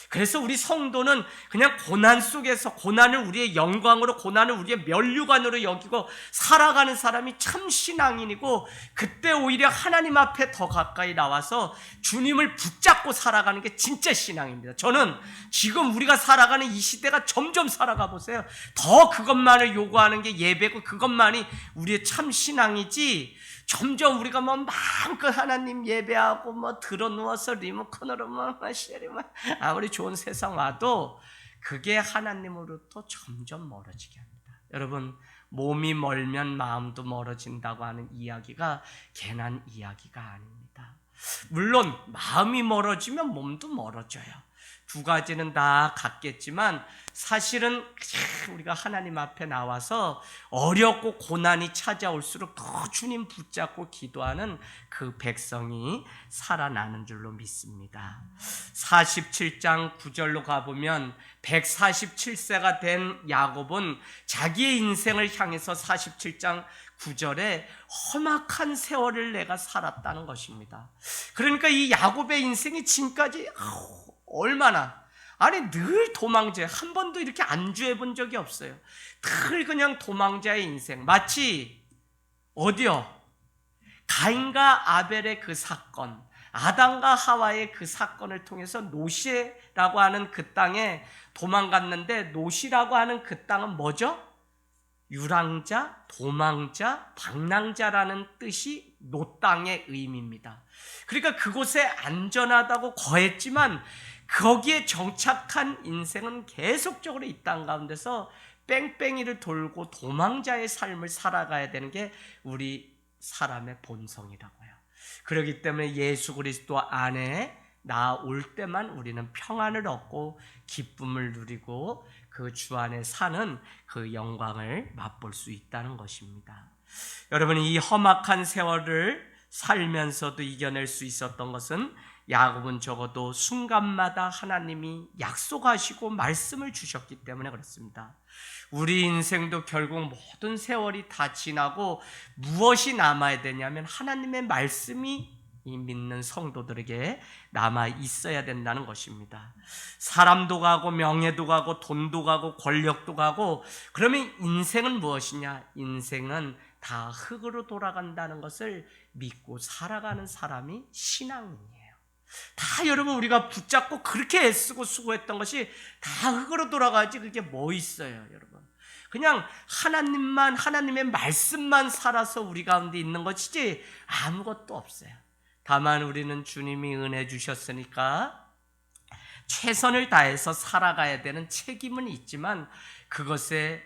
그래서 우리 성도는 그냥 고난 속에서 고난을 우리의 영광으로, 고난을 우리의 면류관으로 여기고 살아가는 사람이 참 신앙인이고, 그때 오히려 하나님 앞에 더 가까이 나와서 주님을 붙잡고 살아가는 게 진짜 신앙입니다. 저는 지금 우리가 살아가는 이 시대가 점점 살아가 보세요. 더 그것만을 요구하는 게 예배고 그것만이 우리의 참 신앙이지, 점점 우리가 마음껏 하나님 예배하고 들어 누워서 리모컨으로 아무리 좋은 세상 와도 그게 하나님으로부터 점점 멀어지게 합니다. 여러분, 몸이 멀면 마음도 멀어진다고 하는 이야기가 괜한 이야기가 아닙니다. 물론 마음이 멀어지면 몸도 멀어져요. 두 가지는 다 같겠지만 사실은 우리가 하나님 앞에 나와서 어렵고 고난이 찾아올수록 더 주님 붙잡고 기도하는 그 백성이 살아나는 줄로 믿습니다. 47장 9절로 가보면 147세가 된 야곱은 자기의 인생을 향해서 47장 9절에 험악한 세월을 내가 살았다는 것입니다. 그러니까 이 야곱의 인생이 지금까지 얼마나, 아니 늘 도망자, 한 번도 이렇게 안주해 본 적이 없어요. 늘 그냥 도망자의 인생. 마치 어디요? 가인과 아벨의 그 사건, 아담과 하와의 그 사건을 통해서 노시라고 하는 그 땅에 도망갔는데, 노시라고 하는 그 땅은 뭐죠? 유랑자, 도망자, 방랑자라는 뜻이 노 땅의 의미입니다. 그러니까 그곳에 안전하다고 거했지만 거기에 정착한 인생은 계속적으로 이 땅 가운데서 뺑뺑이를 돌고 도망자의 삶을 살아가야 되는 게 우리 사람의 본성이라고요. 그렇기 때문에 예수 그리스도 안에 나올 때만 우리는 평안을 얻고 기쁨을 누리고 그 주 안에 사는 그 영광을 맛볼 수 있다는 것입니다. 여러분, 이 험악한 세월을 살면서도 이겨낼 수 있었던 것은 야곱은 적어도 순간마다 하나님이 약속하시고 말씀을 주셨기 때문에 그렇습니다. 우리 인생도 결국 모든 세월이 다 지나고 무엇이 남아야 되냐면 하나님의 말씀이 이 믿는 성도들에게 남아 있어야 된다는 것입니다. 사람도 가고 명예도 가고 돈도 가고 권력도 가고, 그러면 인생은 무엇이냐? 인생은 다 흙으로 돌아간다는 것을 믿고 살아가는 사람이 신앙이에요. 다 여러분 우리가 붙잡고 그렇게 애쓰고 수고했던 것이 다 흙으로 돌아가지 그게 뭐 있어요, 여러분? 그냥 하나님만, 하나님의 말씀만 살아서 우리 가운데 있는 것이지 아무것도 없어요. 다만 우리는 주님이 은혜 주셨으니까 최선을 다해서 살아가야 되는 책임은 있지만, 그것에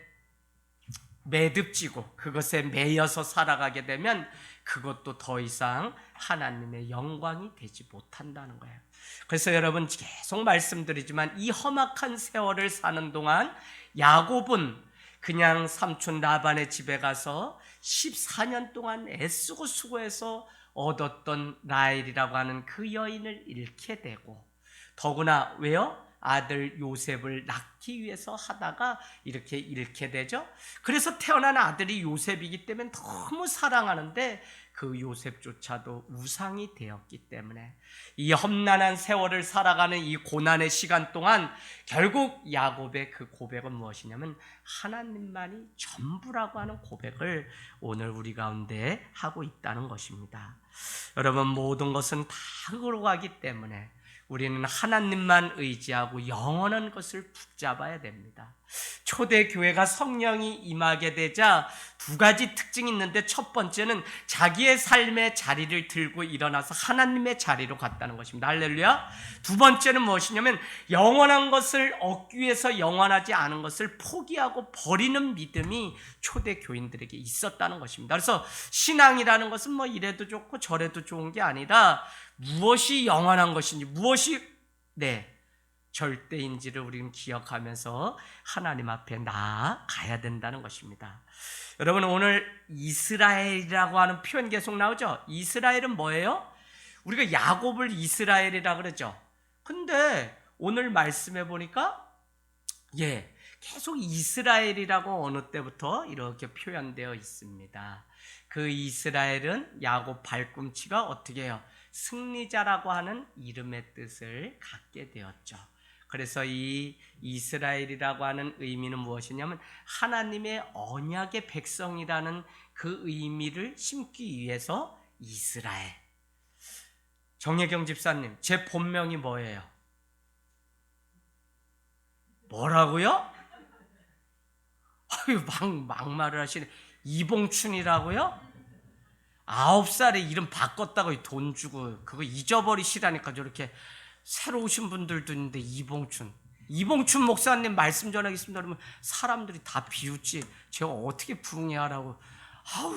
매듭지고 그것에 매여서 살아가게 되면 그것도 더 이상 하나님의 영광이 되지 못한다는 거예요. 그래서 여러분 계속 말씀드리지만, 이 험악한 세월을 사는 동안 야곱은 그냥 삼촌 라반의 집에 가서 14년 동안 애쓰고 수고해서 얻었던 라헬이라고 하는 그 여인을 잃게 되고, 더구나 왜요? 아들 요셉을 낳기 위해서 하다가 이렇게 잃게 되죠. 그래서 태어난 아들이 요셉이기 때문에 너무 사랑하는데 그 요셉조차도 우상이 되었기 때문에 이 험난한 세월을 살아가는 이 고난의 시간 동안 결국 야곱의 그 고백은 무엇이냐면 하나님만이 전부라고 하는 고백을 오늘 우리 가운데 하고 있다는 것입니다. 여러분, 모든 것은 다 흙으로 가기 때문에 우리는 하나님만 의지하고 영원한 것을 붙잡아야 됩니다. 초대교회가 성령이 임하게 되자 두 가지 특징이 있는데, 첫 번째는 자기의 삶의 자리를 들고 일어나서 하나님의 자리로 갔다는 것입니다. 할렐루야. 두 번째는 무엇이냐면 영원한 것을 얻기 위해서 영원하지 않은 것을 포기하고 버리는 믿음이 초대교인들에게 있었다는 것입니다. 그래서 신앙이라는 것은 뭐 이래도 좋고 저래도 좋은 게 아니라 무엇이 영원한 것인지, 무엇이 절대인지를 우리는 기억하면서 하나님 앞에 나아가야 된다는 것입니다. 여러분, 오늘 이스라엘이라고 하는 표현 계속 나오죠? 이스라엘은 뭐예요? 우리가 야곱을 이스라엘이라고 그러죠. 근데 오늘 말씀해 보니까 계속 이스라엘이라고 어느 때부터 이렇게 표현되어 있습니다. 그 이스라엘은 야곱 발꿈치가 어떻게 해요? 승리자라고 하는 이름의 뜻을 갖게 되었죠. 그래서 이 이스라엘이라고 하는 의미는 무엇이냐면 하나님의 언약의 백성이라는 그 의미를 심기 위해서 이스라엘. 정혜경 집사님, 제 본명이 뭐예요? 뭐라고요? 막말을 하시네. 이봉춘이라고요? 9살에 이름 바꿨다고 돈 주고 그거 잊어버리시라니까. 저렇게 새로 오신 분들도 있는데 이봉춘 목사님 말씀 전하겠습니다 그러면 사람들이 다 비웃지. 제가 어떻게 부흥회하라고.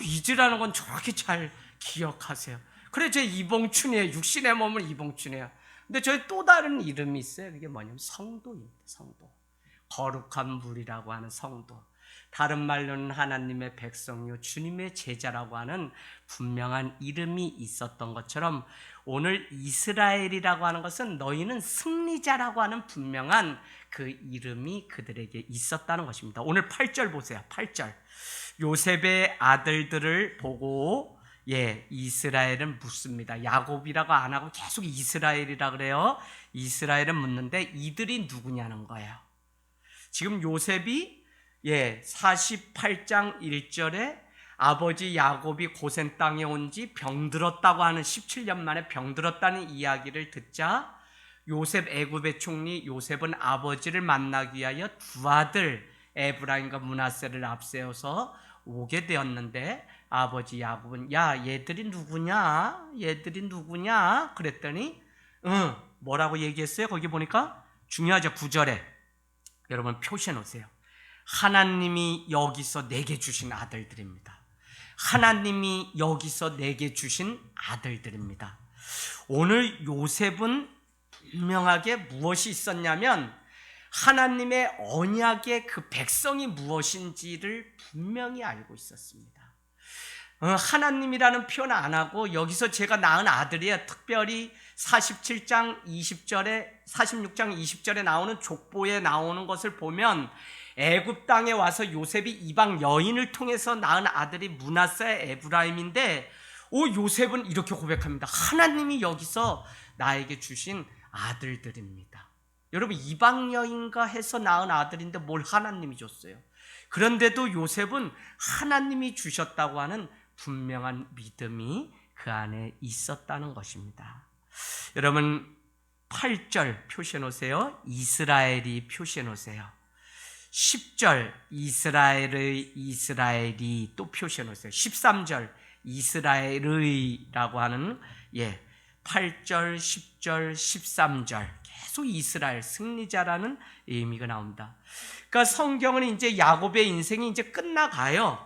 잊으라는 건 저렇게 잘 기억하세요. 그래, 제 이봉춘이에요. 육신의 몸은 이봉춘이에요. 근데 저희 또 다른 이름이 있어요. 그게 뭐냐면 성도입니다. 성도. 거룩한 물이라고 하는 성도. 다른 말로는 하나님의 백성이요 주님의 제자라고 하는 분명한 이름이 있었던 것처럼, 오늘 이스라엘이라고 하는 것은 너희는 승리자라고 하는 분명한 그 이름이 그들에게 있었다는 것입니다. 오늘 8절 보세요. 8절. 요셉의 아들들을 보고 이스라엘은 묻습니다. 야곱이라고 안 하고 계속 이스라엘이라 그래요. 이스라엘은 묻는데 이들이 누구냐는 거예요. 지금 요셉이 48장 1절에 아버지 야곱이 고센 땅에 온 지 병들었다고 하는 17년 만에 병들었다는 이야기를 듣자 요셉 애굽의 총리 요셉은 아버지를 만나기 위하여 두 아들 에브라임과 므낫세를 앞세워서 오게 되었는데, 아버지 야곱은 얘들이 누구냐 그랬더니 뭐라고 얘기했어요? 거기 보니까 중요하죠. 9절에 여러분 표시해 놓으세요. 하나님이 여기서 내게 주신 아들들입니다. 하나님이 여기서 내게 주신 아들들입니다. 오늘 요셉은 분명하게 무엇이 있었냐면 하나님의 언약의 그 백성이 무엇인지를 분명히 알고 있었습니다. 하나님이라는 표현 안 하고 여기서 제가 낳은 아들이에요. 특별히 47장 20절에 46장 20절에 나오는 족보에 나오는 것을 보면 애굽 땅에 와서 요셉이 이방 여인을 통해서 낳은 아들이 므낫세 에브라임인데, 요셉은 이렇게 고백합니다. 하나님이 여기서 나에게 주신 아들들입니다. 여러분, 이방 여인가 해서 낳은 아들인데 뭘 하나님이 줬어요? 그런데도 요셉은 하나님이 주셨다고 하는 분명한 믿음이 그 안에 있었다는 것입니다. 여러분, 8절 표시해 놓으세요. 이스라엘이 표시해 놓으세요. 10절 이스라엘이 또 표시해 놓으세요. 13절 이스라엘의라고 하는 8절, 10절, 13절 계속 이스라엘 승리자라는 의미가 나옵니다. 그러니까 성경은 이제 야곱의 인생이 이제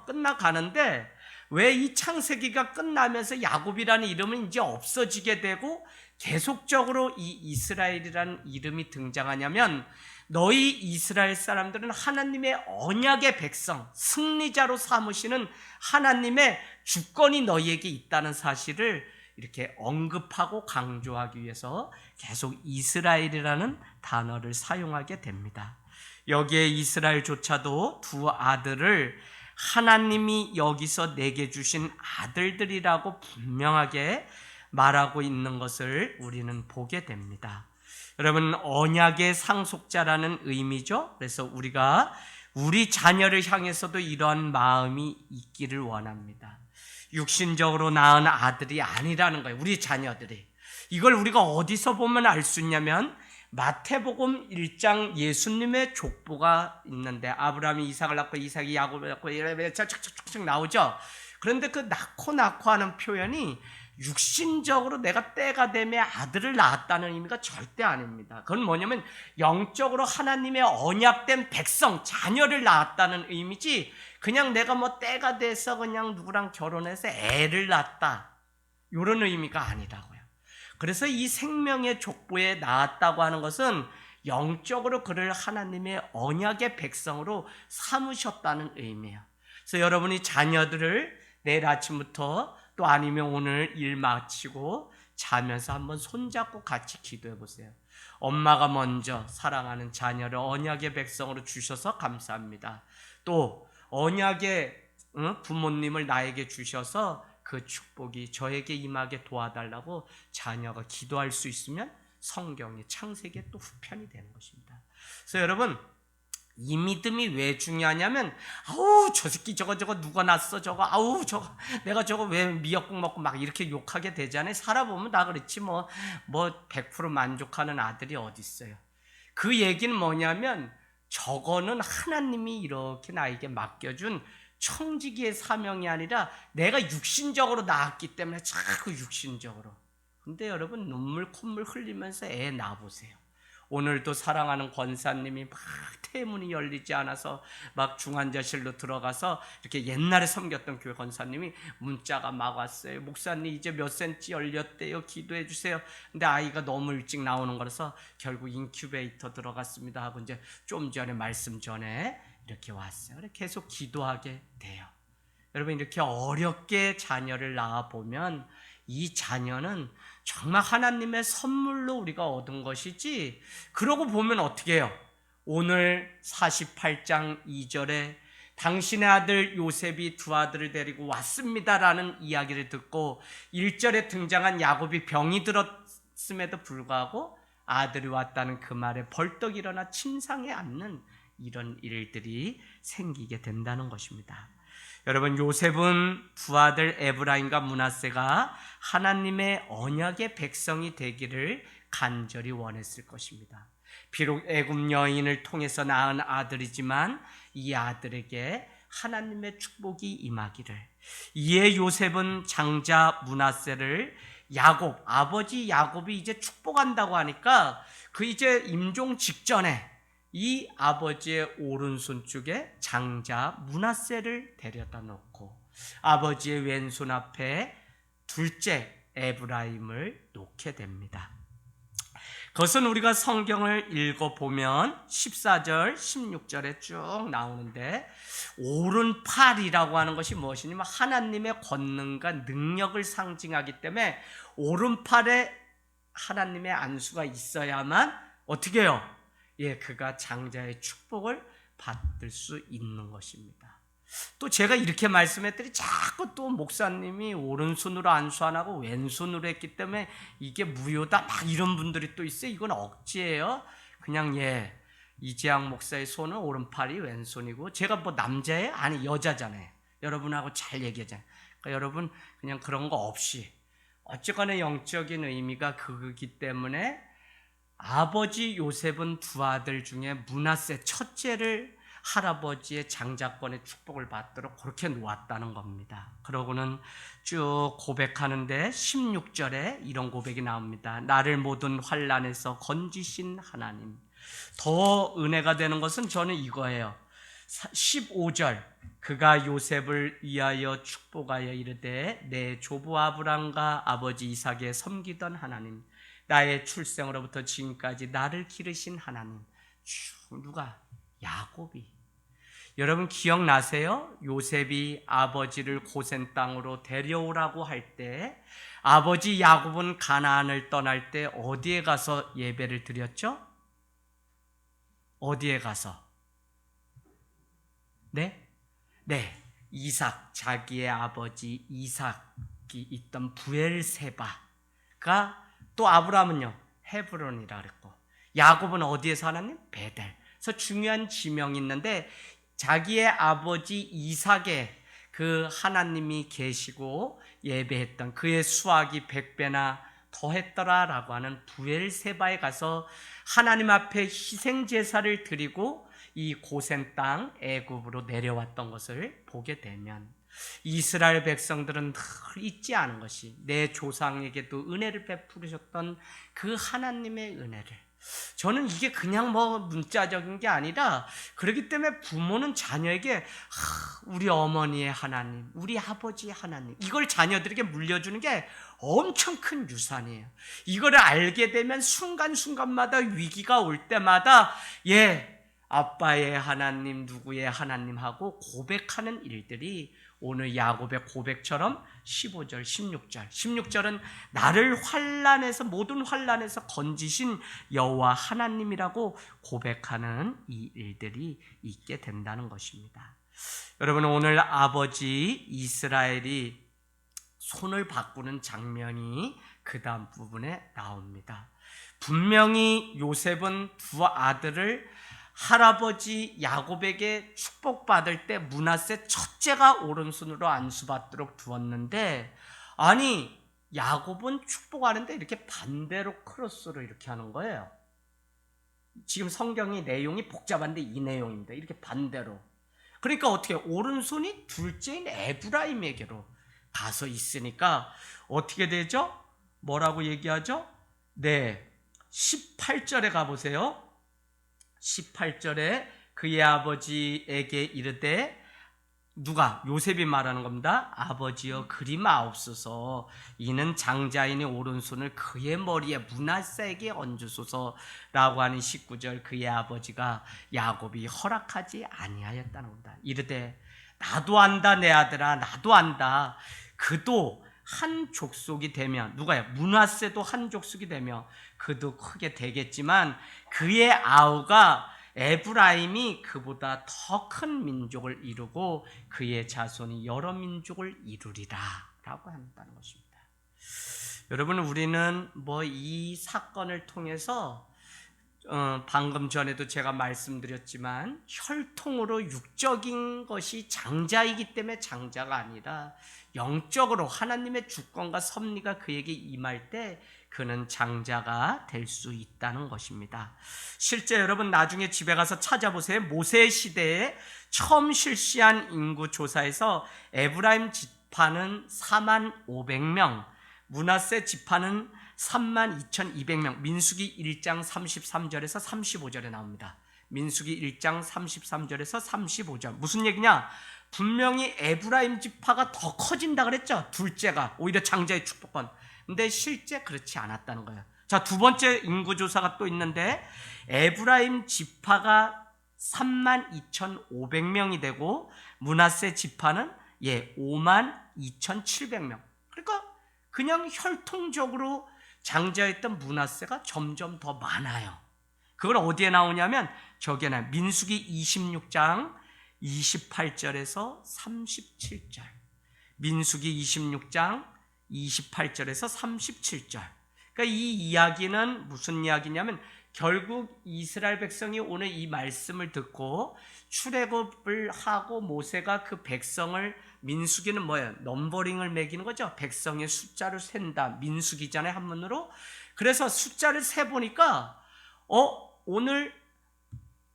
끝나가는데 왜 이 창세기가 끝나면서 야곱이라는 이름은 이제 없어지게 되고 계속적으로 이 이스라엘이라는 이름이 등장하냐면, 너희 이스라엘 사람들은 하나님의 언약의 백성, 승리자로 삼으시는 하나님의 주권이 너희에게 있다는 사실을 이렇게 언급하고 강조하기 위해서 계속 이스라엘이라는 단어를 사용하게 됩니다. 여기에 이스라엘조차도 두 아들을 하나님이 여기서 내게 주신 아들들이라고 분명하게 말하고 있는 것을 우리는 보게 됩니다. 여러분, 언약의 상속자라는 의미죠. 그래서 우리가 우리 자녀를 향해서도 이러한 마음이 있기를 원합니다. 육신적으로 낳은 아들이 아니라는 거예요. 우리 자녀들이. 이걸 우리가 어디서 보면 알 수 있냐면 마태복음 1장 예수님의 족보가 있는데, 아브라함이 이삭을 낳고 이삭이 야곱을 낳고 이렇게 착착착착 나오죠. 그런데 그 낳고 하는 표현이 육신적으로 내가 때가 되면 아들을 낳았다는 의미가 절대 아닙니다. 그건 뭐냐면 영적으로 하나님의 언약된 백성, 자녀를 낳았다는 의미지, 그냥 내가 뭐 때가 돼서 그냥 누구랑 결혼해서 애를 낳았다, 이런 의미가 아니라고요. 그래서 이 생명의 족보에 낳았다고 하는 것은 영적으로 그를 하나님의 언약의 백성으로 삼으셨다는 의미예요. 그래서 여러분이 자녀들을 내일 아침부터 또 아니면 오늘 일 마치고 자면서 한번 손잡고 같이 기도해 보세요. 엄마가 먼저 사랑하는 자녀를 언약의 백성으로 주셔서 감사합니다. 또 언약의 부모님을 나에게 주셔서 그 축복이 저에게 임하게 도와달라고 자녀가 기도할 수 있으면 성경의 창세기에 또 후편이 되는 것입니다. 그래서 여러분, 이 믿음이 왜 중요하냐면, 저 새끼 저거 누가 낳았어 저거, 내가 저거 왜 미역국 먹고 막 이렇게 욕하게 되잖아요. 살아보면 다 그렇지 뭐 100% 만족하는 아들이 어디 있어요. 그 얘기는 뭐냐면, 저거는 하나님이 이렇게 나에게 맡겨준 청지기의 사명이 아니라 내가 육신적으로 낳았기 때문에 자꾸 육신적으로. 근데 여러분, 눈물 콧물 흘리면서 애 낳아보세요. 오늘도 사랑하는 권사님이 막 태문이 열리지 않아서 막 중환자실로 들어가서 이렇게 옛날에 섬겼던 교회 권사님이 문자가 막 왔어요. 목사님 이제 몇 센치 열렸대요, 기도해 주세요. 근데 아이가 너무 일찍 나오는 거라서 결국 인큐베이터 들어갔습니다 하고 이제 좀 전에 말씀 전에 이렇게 왔어요. 계속 기도하게 돼요. 여러분, 이렇게 어렵게 자녀를 낳아보면 이 자녀는 정말 하나님의 선물로 우리가 얻은 것이지, 그러고 보면 어떻게 해요? 오늘 48장 2절에 당신의 아들 요셉이 두 아들을 데리고 왔습니다라는 이야기를 듣고 1절에 등장한 야곱이 병이 들었음에도 불구하고 아들이 왔다는 그 말에 벌떡 일어나 침상에 앉는 이런 일들이 생기게 된다는 것입니다. 여러분, 요셉은 두 아들 에브라임과 므낫세가 하나님의 언약의 백성이 되기를 간절히 원했을 것입니다. 비록 애굽 여인을 통해서 낳은 아들이지만 이 아들에게 하나님의 축복이 임하기를. 이에 요셉은 장자 므낫세를 아버지 야곱이 이제 축복한다고 하니까 그 이제 임종 직전에 이 아버지의 오른손 쪽에 장자 므낫세를 데려다 놓고 아버지의 왼손 앞에 둘째 에브라임을 놓게 됩니다. 그것은 우리가 성경을 읽어보면 14절, 16절에 쭉 나오는데, 오른팔이라고 하는 것이 무엇이냐면 하나님의 권능과 능력을 상징하기 때문에 오른팔에 하나님의 안수가 있어야만 어떻게 해요? 그가 장자의 축복을 받을 수 있는 것입니다. 또 제가 이렇게 말씀했더니 자꾸 또 목사님이 오른손으로 안수 안 하고 왼손으로 했기 때문에 이게 무효다 막 이런 분들이 또 있어요. 이건 억지예요. 그냥 이재학 목사의 손은 오른팔이 왼손이고 제가 뭐 남자예요? 아니 여자잖아요. 여러분하고 잘 얘기하잖아요. 그러니까 여러분 그냥 그런 거 없이 어쨌거나 영적인 의미가 그거기 때문에 아버지 요셉은 두 아들 중에 므낫세 첫째를 할아버지의 장자권의 축복을 받도록 그렇게 놓았다는 겁니다. 그러고는 쭉 고백하는데 16절에 이런 고백이 나옵니다. 나를 모든 환난에서 건지신 하나님. 더 은혜가 되는 것은 저는 이거예요. 15절 그가 요셉을 위하여 축복하여 이르되 내 조부 아브람과 아버지 이삭에 섬기던 하나님, 나의 출생으로부터 지금까지 나를 기르신 하나님. 누가? 야곱이. 여러분 기억나세요? 요셉이 아버지를 고센 땅으로 데려오라고 할 때 아버지 야곱은 가나안을 떠날 때 어디에 가서 예배를 드렸죠? 어디에 가서? 네? 이삭, 자기의 아버지 이삭이 있던 부엘세바가, 또 아브라함은요 헤브론이라 그랬고, 야곱은 어디에서 하나님? 베델. 그래서 중요한 지명이 있는데 자기의 아버지 이삭의 그 하나님이 계시고 예배했던 그의 수확이 100배나 더했더라라고 하는 부엘세바에 가서 하나님 앞에 희생 제사를 드리고 이 고센 땅 애굽으로 내려왔던 것을 보게 되면 이스라엘 백성들은 늘 잊지 않은 것이 내 조상에게도 은혜를 베푸셨던 그 하나님의 은혜를, 저는 이게 그냥 뭐 문자적인 게 아니라 그렇기 때문에 부모는 자녀에게 우리 어머니의 하나님, 우리 아버지의 하나님, 이걸 자녀들에게 물려주는 게 엄청 큰 유산이에요. 이거를 알게 되면 순간순간마다 위기가 올 때마다 아빠의 하나님, 누구의 하나님 하고 고백하는 일들이 오늘 야곱의 고백처럼 15절, 16절은 나를 환난에서, 모든 환난에서 건지신 여호와 하나님이라고 고백하는 이 일들이 있게 된다는 것입니다. 여러분, 오늘 아버지 이스라엘이 손을 바꾸는 장면이 그 다음 부분에 나옵니다. 분명히 요셉은 두 아들을 할아버지 야곱에게 축복받을 때 므낫세 첫째가 오른손으로 안수받도록 두었는데, 아니 야곱은 축복하는데 이렇게 반대로 크로스로 이렇게 하는 거예요. 지금 성경이 내용이 복잡한데 이 내용입니다. 이렇게 반대로. 그러니까 어떻게, 오른손이 둘째인 에브라임에게로 가서 있으니까 어떻게 되죠? 뭐라고 얘기하죠? 18절에 가보세요. 18절에 그의 아버지에게 이르되, 누가? 요셉이 말하는 겁니다. 아버지여 그리마옵소서, 이는 장자인의 오른손을 그의 머리에 므낫세에게 얹으소서라고 하는 19절, 그의 아버지가 야곱이 허락하지 아니하였다는 겁니다. 이르되 나도 안다 내 아들아, 나도 안다. 그도 한 족속이 되면, 누가요? 므낫세도 한 족속이 되며 그도 크게 되겠지만 그의 아우가 에브라임이 그보다 더 큰 민족을 이루고 그의 자손이 여러 민족을 이루리라 라고 한다는 것입니다. 여러분, 우리는 이 사건을 통해서 방금 전에도 제가 말씀드렸지만 혈통으로 육적인 것이 장자이기 때문에 장자가 아니라 영적으로 하나님의 주권과 섭리가 그에게 임할 때 그는 장자가 될 수 있다는 것입니다. 실제 여러분 나중에 집에 가서 찾아보세요. 모세 시대에 처음 실시한 인구 조사에서 에브라임 지파는 45,500명, 므낫세 지파는 32,200명. 민수기 1장 33절에서 35절에 나옵니다. 민수기 1장 33절에서 35절. 무슨 얘기냐? 분명히 에브라임 지파가 더 커진다 그랬죠. 둘째가 오히려 장자의 축복권. 근데 실제 그렇지 않았다는 거예요. 자, 두 번째 인구조사가 또 있는데 에브라임 지파가 32,500명이 되고 므낫세 지파는 52,700명. 그러니까 그냥 혈통적으로 장자였던 므낫세가 점점 더 많아요. 그걸 어디에 나오냐면 저기에 나와요. 민수기 26장 28절에서 37절, 민수기 26장 28절에서 37절. 그러니까 이 이야기는 무슨 이야기냐면 결국 이스라엘 백성이 오늘 이 말씀을 듣고 출애굽을 하고 모세가 그 백성을, 민수기는 뭐예요? 넘버링을 매기는 거죠. 백성의 숫자를 센다. 민수기잖아요, 한문으로. 그래서 숫자를 세보니까 오늘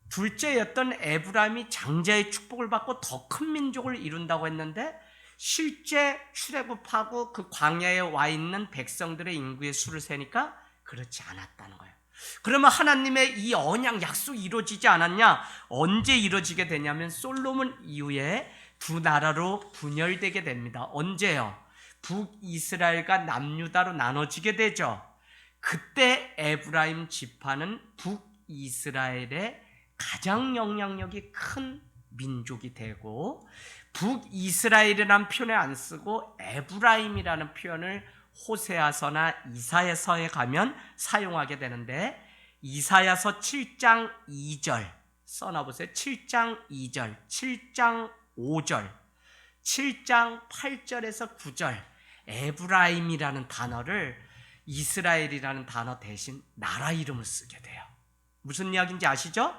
둘째였던 에브라임이 장자의 축복을 받고 더 큰 민족을 이룬다고 했는데 실제 출애굽하고 그 광야에 와 있는 백성들의 인구의 수를 세니까 그렇지 않았다는 거예요. 그러면 하나님의 이 언약 약속이 이루어지지 않았냐? 언제 이루어지게 되냐면 솔로몬 이후에 두 나라로 분열되게 됩니다. 언제요? 북이스라엘과 남유다로 나눠지게 되죠. 그때 에브라임 지파는 북이스라엘의 가장 영향력이 큰 민족이 되고, 북이스라엘이라는 표현을 안 쓰고 에브라임이라는 표현을 호세아서나 이사야서에 가면 사용하게 되는데, 이사야서 7장 2절 써놔보세요. 7장 2절, 7장 5절, 7장 8절에서 9절 에브라임이라는 단어를 이스라엘이라는 단어 대신 나라 이름을 쓰게 돼요. 무슨 이야기인지 아시죠?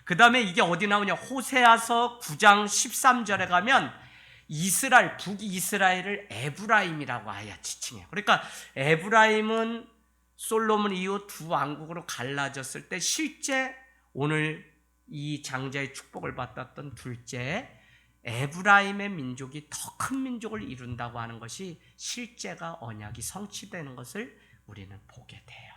그 다음에 이게 어디 나오냐? 호세아서 9장 13절에 가면 이스라엘, 북이스라엘을 에브라임이라고 아예 지칭해요. 그러니까 에브라임은 솔로몬 이후 두 왕국으로 갈라졌을 때 실제 오늘 이 장자의 축복을 받았던 둘째 에브라임의 민족이 더 큰 민족을 이룬다고 하는 것이 실제가 언약이 성취되는 것을 우리는 보게 돼요.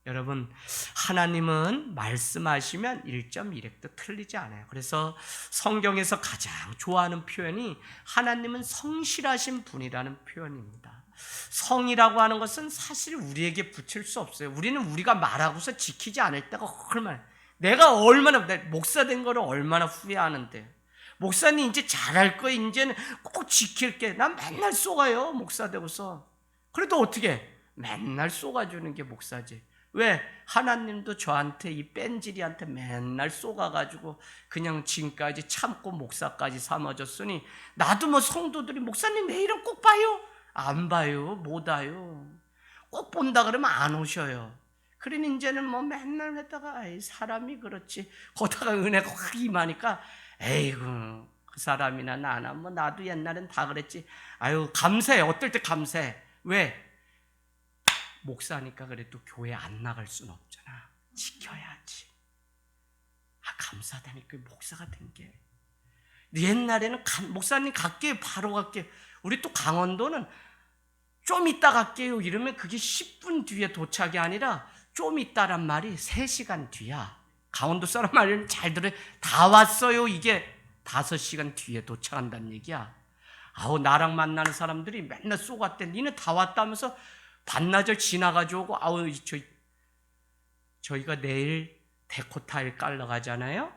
여러분, 하나님은 말씀하시면 1.1획도 틀리지 않아요. 그래서 성경에서 가장 좋아하는 표현이 하나님은 성실하신 분이라는 표현입니다. 성이라고 하는 것은 사실 우리에게 붙일 수 없어요. 우리는 우리가 말하고서 지키지 않을 때가 얼마나, 내가 목사 된 거를 얼마나 후회하는데, 목사님 이제 잘할 거, 이제는 꼭 지킬게. 난 맨날 쏘가요, 목사 되고서. 그래도 어떻게 맨날 쏘가주는 게 목사지. 왜? 하나님도 저한테, 이 뺀질이한테 맨날 쏘가가지고 그냥 지금까지 참고 목사까지 삼아줬으니, 나도 뭐 성도들이 목사님 내일은 꼭 봐요? 안 봐요. 못 와요. 꼭 본다 그러면 안 오셔요. 그러니 이제는 뭐 맨날 했다가 사람이 그렇지, 거다가 은혜가 확 임하니까 에이구, 그 사람이나 나나 뭐 나도 옛날엔 다 그랬지. 아유, 감사해. 어떨 때 감사해. 왜? 목사니까 그래도 교회 안 나갈 수는 없잖아. 지켜야지. 감사되니까 목사가 된 게. 옛날에는 목사님 갈게요, 바로 갈게요. 우리 또 강원도는 좀 이따 갈게요 이러면 그게 10분 뒤에 도착이 아니라 좀 이따란 말이 3시간 뒤야. 강원도 사람 말은 잘 들어요. 다 왔어요. 이게 5시간 뒤에 도착한다는 얘기야. 아우, 나랑 만나는 사람들이 맨날 쏘갔대. 니네 다 왔다면서 반나절 지나가지고 오고, 아우, 저희가 내일 데코타일 깔러 가잖아요.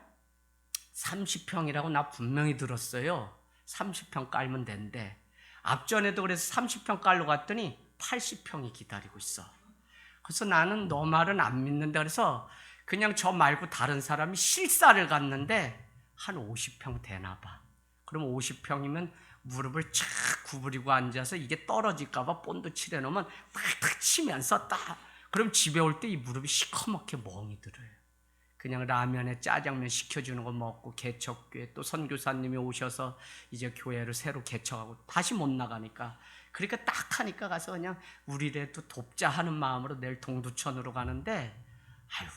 30평이라고 나 분명히 들었어요. 30평 깔면 된대. 앞전에도 그래서 30평 깔러 갔더니 80평이 기다리고 있어. 그래서 나는 너 말은 안 믿는다. 그래서 그냥 저 말고 다른 사람이 실사를 갔는데 한 50평 되나 봐. 그럼 50평이면 무릎을 착 구부리고 앉아서 이게 떨어질까 봐 본드 칠해놓으면 탁탁 치면서 딱, 그럼 집에 올 때 이 무릎이 시커멓게 멍이 들어요. 그냥 라면에 짜장면 시켜주는 거 먹고, 개척교회 또 선교사님이 오셔서 이제 교회를 새로 개척하고 다시 못 나가니까, 그러니까 딱 하니까 가서 그냥 우리라도 돕자 하는 마음으로 내일 동두천으로 가는데, 아유,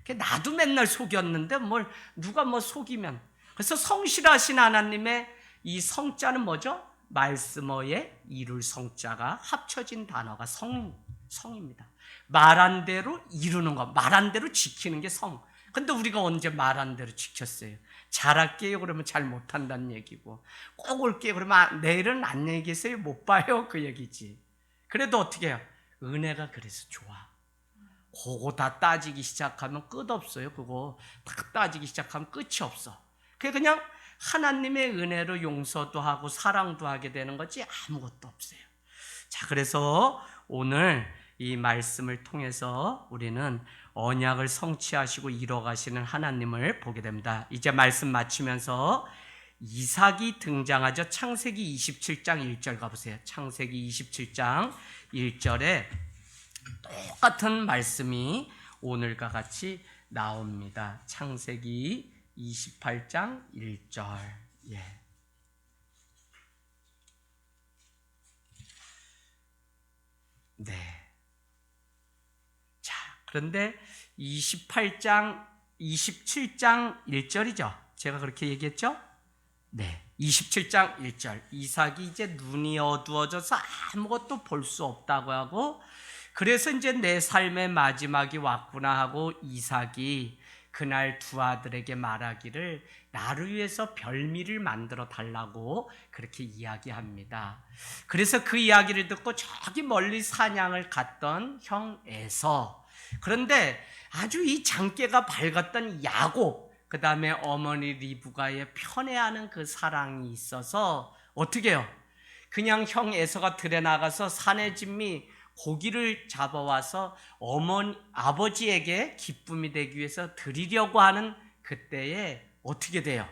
이게 나도 맨날 속였는데 뭘 누가 뭐 속이면. 그래서 성실하신 하나님의 이 성자는 뭐죠? 말씀어에 이룰 성자가 합쳐진 단어가 성입니다. 말한 대로 이루는 거, 말한 대로 지키는 게 성. 근데 우리가 언제 말한 대로 지켰어요? 잘할게요 그러면 잘 못한다는 얘기고, 꼭 올게요 그러면 내일은 안녕히 계세요 못 봐요 그 얘기지. 그래도 어떻게 해요? 은혜가 그래서 좋아. 그거 다 따지기 시작하면 끝없어요. 그거 다 따지기 시작하면 끝이 없어. 그냥 하나님의 은혜로 용서도 하고 사랑도 하게 되는 거지 아무것도 없어요. 자, 그래서 오늘 이 말씀을 통해서 우리는 언약을 성취하시고 이뤄가시는 하나님을 보게 됩니다. 이제 말씀 마치면서 이삭이 등장하죠. 창세기 27장 1절 가보세요. 창세기 27장 1절에 똑같은 말씀이 오늘과 같이 나옵니다. 창세기 28장 1절. 네. 자, 그런데 27장 1절이죠. 제가 그렇게 얘기했죠? 네. 27장 1절. 이삭이 이제 눈이 어두워져서 아무것도 볼 수 없다고 하고, 그래서 이제 내 삶의 마지막이 왔구나 하고 이삭이 그날 두 아들에게 말하기를 나를 위해서 별미를 만들어 달라고 그렇게 이야기합니다. 그래서 그 이야기를 듣고 저기 멀리 사냥을 갔던 형 에서, 그런데 아주 이 장깨가 밝았던 야곱, 그 다음에 어머니 리브가의 편애하는 그 사랑이 있어서 어떻게 해요? 그냥 형 에서가 들에 나가서 산의 진미 고기를 잡아와서 아버지에게 기쁨이 되기 위해서 드리려고 하는 그때에 어떻게 돼요?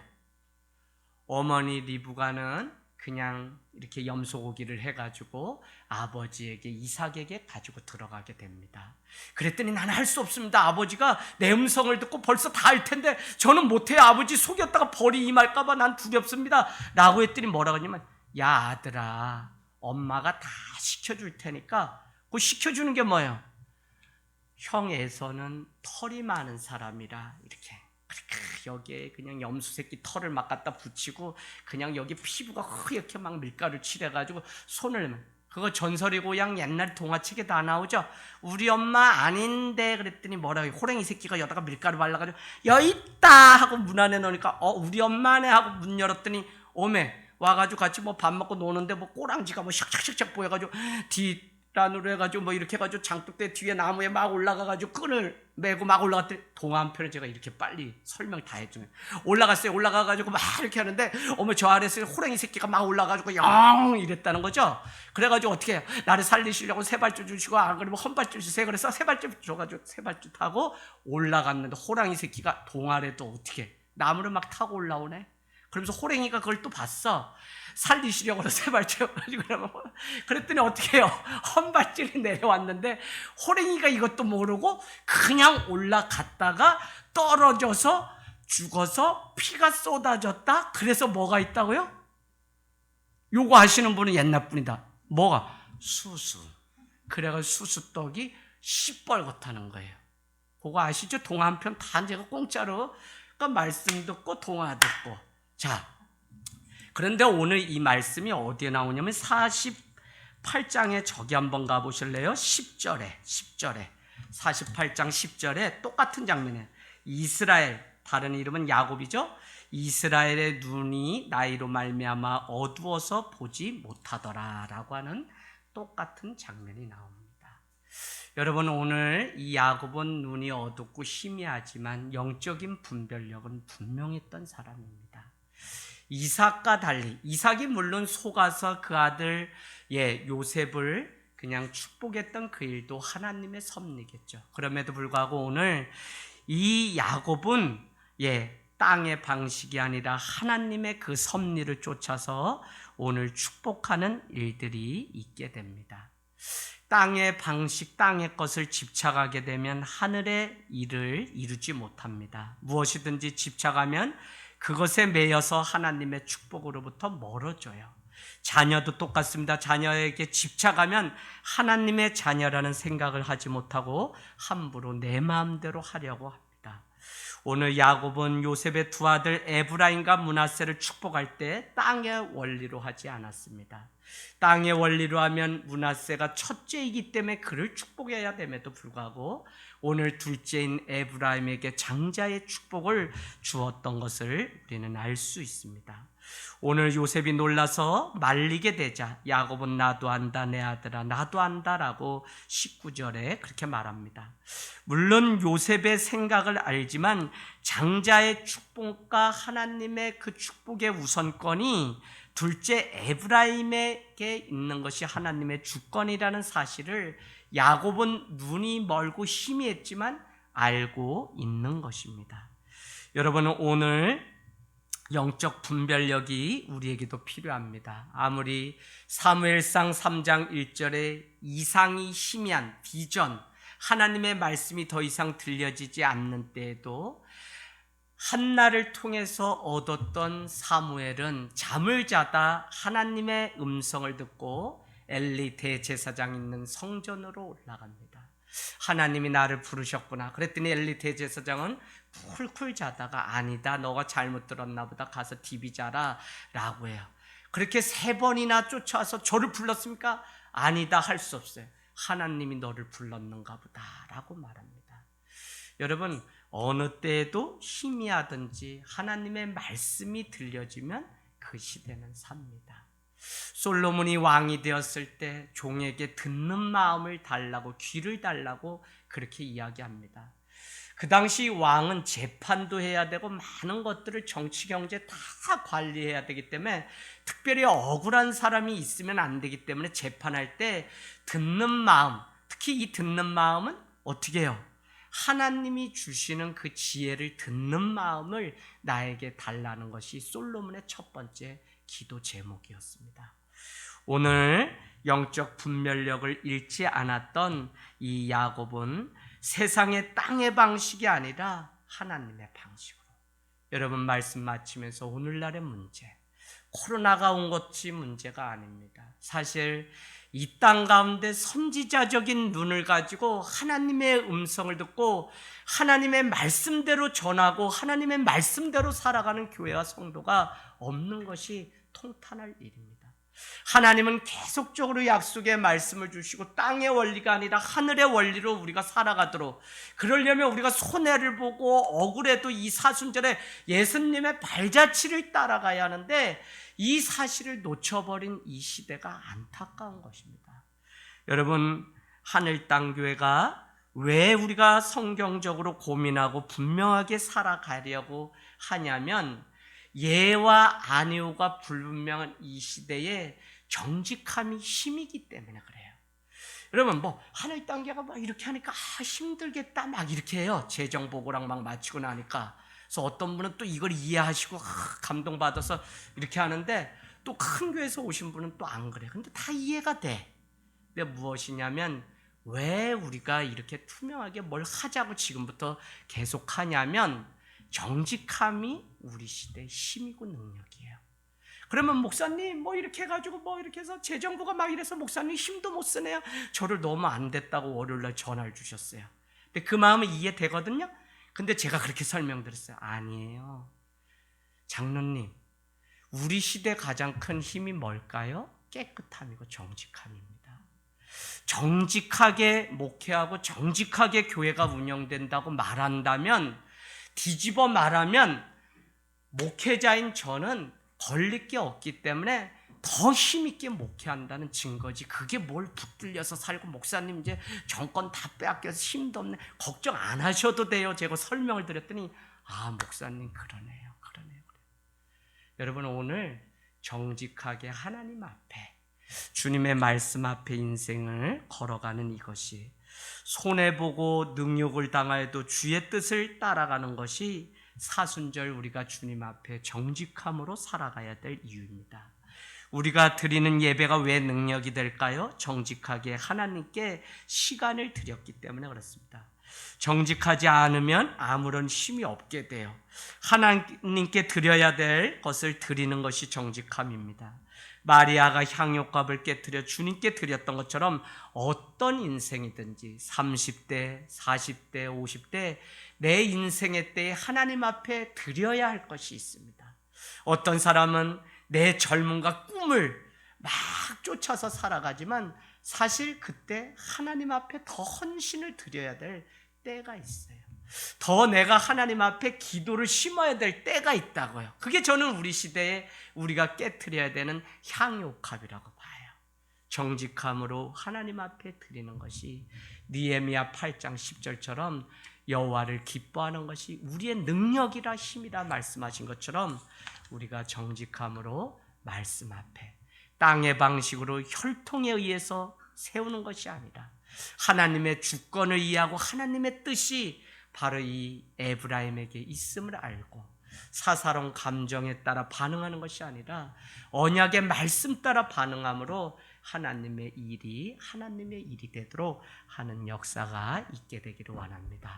어머니 리브가는 그냥 이렇게 염소고기를 해가지고 아버지에게, 이삭에게 가지고 들어가게 됩니다. 그랬더니 나는 할 수 없습니다. 아버지가 내 음성을 듣고 벌써 다 알 텐데 저는 못해요. 아버지 속였다가 벌이 임할까봐 난 두렵습니다. 라고 했더니 뭐라고 하냐면, 야 아들아, 엄마가 다 시켜줄 테니까, 그 시켜주는 게 뭐예요? 형 에서는 털이 많은 사람이라 이렇게 여기에 그냥 염소 새끼 털을 막 갖다 붙이고 그냥 여기 피부가 흐옇게 막 밀가루 칠해가지고 손을 내면, 그거 전설이고 양 옛날 동화책에 다 나오죠. 우리 엄마 아닌데 그랬더니 뭐라고, 호랭이 새끼가 여다가 밀가루 발라가지고 여기 있다 하고 문 안에 넣으니까 우리 엄마네 하고 문 열었더니 오메 와가지고 같이 뭐 밥 먹고 노는데 뭐 꼬랑지가 뭐 샥샥샥샥 보여가지고 뒷란으로 해가지고 뭐 이렇게 해가지고 장독대 뒤에 나무에 막 올라가가지고 끈을 메고 막 올라갔더니, 동화 한 편을 제가 이렇게 빨리 설명 다 해주면 올라갔어요. 올라가가지고 막 이렇게 하는데 어머 저 아래에서 호랭이 새끼가 막 올라가지고 영 이랬다는 거죠. 그래가지고 어떻게 해요? 나를 살리시려고 세발주 주시고 안 그러면 헌발주 주세요. 그래서 세발주 줘가지고 세발주 타고 올라갔는데 호랑이 새끼가 동아래도 어떻게 나무를 막 타고 올라오네. 그러면서 호랭이가 그걸 또 봤어. 살리시려고 세발주 그랬더니 어떻게 해요? 헌발줄이 내려왔는데 호랭이가 이것도 모르고 그냥 올라갔다가 떨어져서 죽어서 피가 쏟아졌다. 그래서 뭐가 있다고요? 요거 아시는 분은 옛날 분이다. 뭐가? 수수. 그래가지고 수수떡이 시뻘겋다는 거예요. 그거 아시죠? 동화 한 편 다 제가 공짜로 그러니까 말씀 듣고 동화 듣고. 자, 그런데 오늘 이 말씀이 어디에 나오냐면 48장에 저기 한번 가보실래요? 10절에 48장 10절에 똑같은 장면이에요. 이스라엘, 다른 이름은 야곱이죠. 이스라엘의 눈이 나이로 말미암아 어두워서 보지 못하더라 라고 하는 똑같은 장면이 나옵니다. 여러분, 오늘 이 야곱은 눈이 어둡고 희미하지만 영적인 분별력은 분명했던 사람입니다. 이삭과 달리, 이삭이 물론 속아서 그 아들 요셉을 그냥 축복했던 그 일도 하나님의 섭리겠죠. 그럼에도 불구하고 오늘 이 야곱은 땅의 방식이 아니라 하나님의 그 섭리를 쫓아서 오늘 축복하는 일들이 있게 됩니다. 땅의 방식, 땅의 것을 집착하게 되면 하늘의 일을 이루지 못합니다. 무엇이든지 집착하면 그것에 매여서 하나님의 축복으로부터 멀어져요. 자녀도 똑같습니다. 자녀에게 집착하면 하나님의 자녀라는 생각을 하지 못하고 함부로 내 마음대로 하려고 합니다. 오늘 야곱은 요셉의 두 아들 에브라임과 므낫세를 축복할 때 땅의 원리로 하지 않았습니다. 땅의 원리로 하면 므낫세가 첫째이기 때문에 그를 축복해야 됨에도 불구하고 오늘 둘째인 에브라임에게 장자의 축복을 주었던 것을 우리는 알 수 있습니다. 오늘 요셉이 놀라서 말리게 되자 야곱은 나도 안다 내 아들아 나도 안다라고 19절에 그렇게 말합니다. 물론 요셉의 생각을 알지만 장자의 축복과 하나님의 그 축복의 우선권이 둘째 에브라임에게 있는 것이 하나님의 주권이라는 사실을 야곱은 눈이 멀고 희미했지만 알고 있는 것입니다. 여러분, 오늘 영적 분별력이 우리에게도 필요합니다. 아무리 사무엘상 3장 1절에 이상이 희미한 비전, 하나님의 말씀이 더 이상 들려지지 않는 때에도 한나를 통해서 얻었던 사무엘은 잠을 자다 하나님의 음성을 듣고 엘리 대제사장 있는 성전으로 올라갑니다. 하나님이 나를 부르셨구나. 그랬더니 엘리 대제사장은 쿨쿨 자다가 아니다, 너가 잘못 들었나 보다, 가서 디비 자라 라고 해요. 그렇게 3번이나 쫓아와서 저를 불렀습니까? 아니다, 할 수 없어요. 하나님이 너를 불렀는가 보다 라고 말합니다. 여러분, 어느 때에도 희미하든지 하나님의 말씀이 들려지면 그 시대는 삽니다. 솔로몬이 왕이 되었을 때 종에게 듣는 마음을 달라고, 귀를 달라고 그렇게 이야기합니다. 그 당시 왕은 재판도 해야 되고 많은 것들을 정치, 경제 다 관리해야 되기 때문에 특별히 억울한 사람이 있으면 안 되기 때문에 재판할 때 듣는 마음, 특히 이 듣는 마음은 어떻게 해요? 하나님이 주시는 그 지혜를 듣는 마음을 나에게 달라는 것이 솔로몬의 첫 번째 기도 제목이었습니다. 오늘 영적 분별력을 잃지 않았던 이 야곱은 세상의 땅의 방식이 아니라 하나님의 방식으로. 여러분, 말씀 마치면서 오늘날의 문제, 코로나가 온 것이 문제가 아닙니다. 사실 이 땅 가운데 선지자적인 눈을 가지고 하나님의 음성을 듣고 하나님의 말씀대로 전하고 하나님의 말씀대로 살아가는 교회와 성도가 없는 것이 통탄할 일입니다. 하나님은 계속적으로 약속의 말씀을 주시고 땅의 원리가 아니라 하늘의 원리로 우리가 살아가도록, 그러려면 우리가 손해를 보고 억울해도 이 사순절에 예수님의 발자취를 따라가야 하는데 이 사실을 놓쳐버린 이 시대가 안타까운 것입니다. 여러분, 하늘 땅 교회가 왜 우리가 성경적으로 고민하고 분명하게 살아가려고 하냐면 예와 아니오가 불분명한 이 시대에 정직함이 힘이기 때문에 그래요. 여러분, 하늘 단계가 이렇게 하니까 힘들겠다 막 이렇게 해요. 재정보고랑 막 마치고 나니까. 그래서 어떤 분은 또 이걸 이해하시고 감동받아서 이렇게 하는데, 또 큰 교회에서 오신 분은 또 안 그래. 근데 다 이해가 돼. 근데 무엇이냐면 왜 우리가 이렇게 투명하게 뭘 하자고 지금부터 계속 하냐면 정직함이 우리 시대의 힘이고 능력이에요. 그러면 목사님 이렇게 해가지고 이렇게 해서 재정부가 막 이래서 목사님 힘도 못 쓰네요. 저를 너무 안 됐다고 월요일날 전화를 주셨어요. 근데 그 마음은 이해되거든요. 근데 제가 그렇게 설명드렸어요. 아니에요. 장로님, 우리 시대 가장 큰 힘이 뭘까요? 깨끗함이고 정직함입니다. 정직하게 목회하고 정직하게 교회가 운영된다고 말한다면, 뒤집어 말하면 목회자인 저는 걸릴 게 없기 때문에 더 힘있게 목회한다는 증거지. 그게 뭘 붙들려서 살고 목사님 이제 정권 다 빼앗겨서 힘도 없네, 걱정 안 하셔도 돼요. 제가 설명을 드렸더니 목사님 그러네요. 여러분, 오늘 정직하게 하나님 앞에, 주님의 말씀 앞에 인생을 걸어가는 이것이, 손해보고 능욕을 당하여도 주의 뜻을 따라가는 것이 사순절 우리가 주님 앞에 정직함으로 살아가야 될 이유입니다. 우리가 드리는 예배가 왜 능력이 될까요? 정직하게 하나님께 시간을 드렸기 때문에 그렇습니다. 정직하지 않으면 아무런 힘이 없게 돼요. 하나님께 드려야 될 것을 드리는 것이 정직함입니다. 마리아가 향유값을 깨뜨려 주님께 드렸던 것처럼 어떤 인생이든지 30대, 40대, 50대 내 인생의 때에 하나님 앞에 드려야 할 것이 있습니다. 어떤 사람은 내 젊음과 꿈을 막 쫓아서 살아가지만 사실 그때 하나님 앞에 더 헌신을 드려야 될 때가 있어요. 더 내가 하나님 앞에 기도를 심어야 될 때가 있다고요. 그게 저는 우리 시대에 우리가 깨트려야 되는 향유값이라고 봐요. 정직함으로 하나님 앞에 드리는 것이 느헤미야 8장 10절처럼 여호와를 기뻐하는 것이 우리의 능력이라 힘이라 말씀하신 것처럼 우리가 정직함으로 말씀 앞에 땅의 방식으로 혈통에 의해서 세우는 것이 아니라 하나님의 주권을 이해하고 하나님의 뜻이 바로 이 에브라임에게 있음을 알고 사사로운 감정에 따라 반응하는 것이 아니라 언약의 말씀 따라 반응함으로 하나님의 일이 되도록 하는 역사가 있게 되기를 원합니다.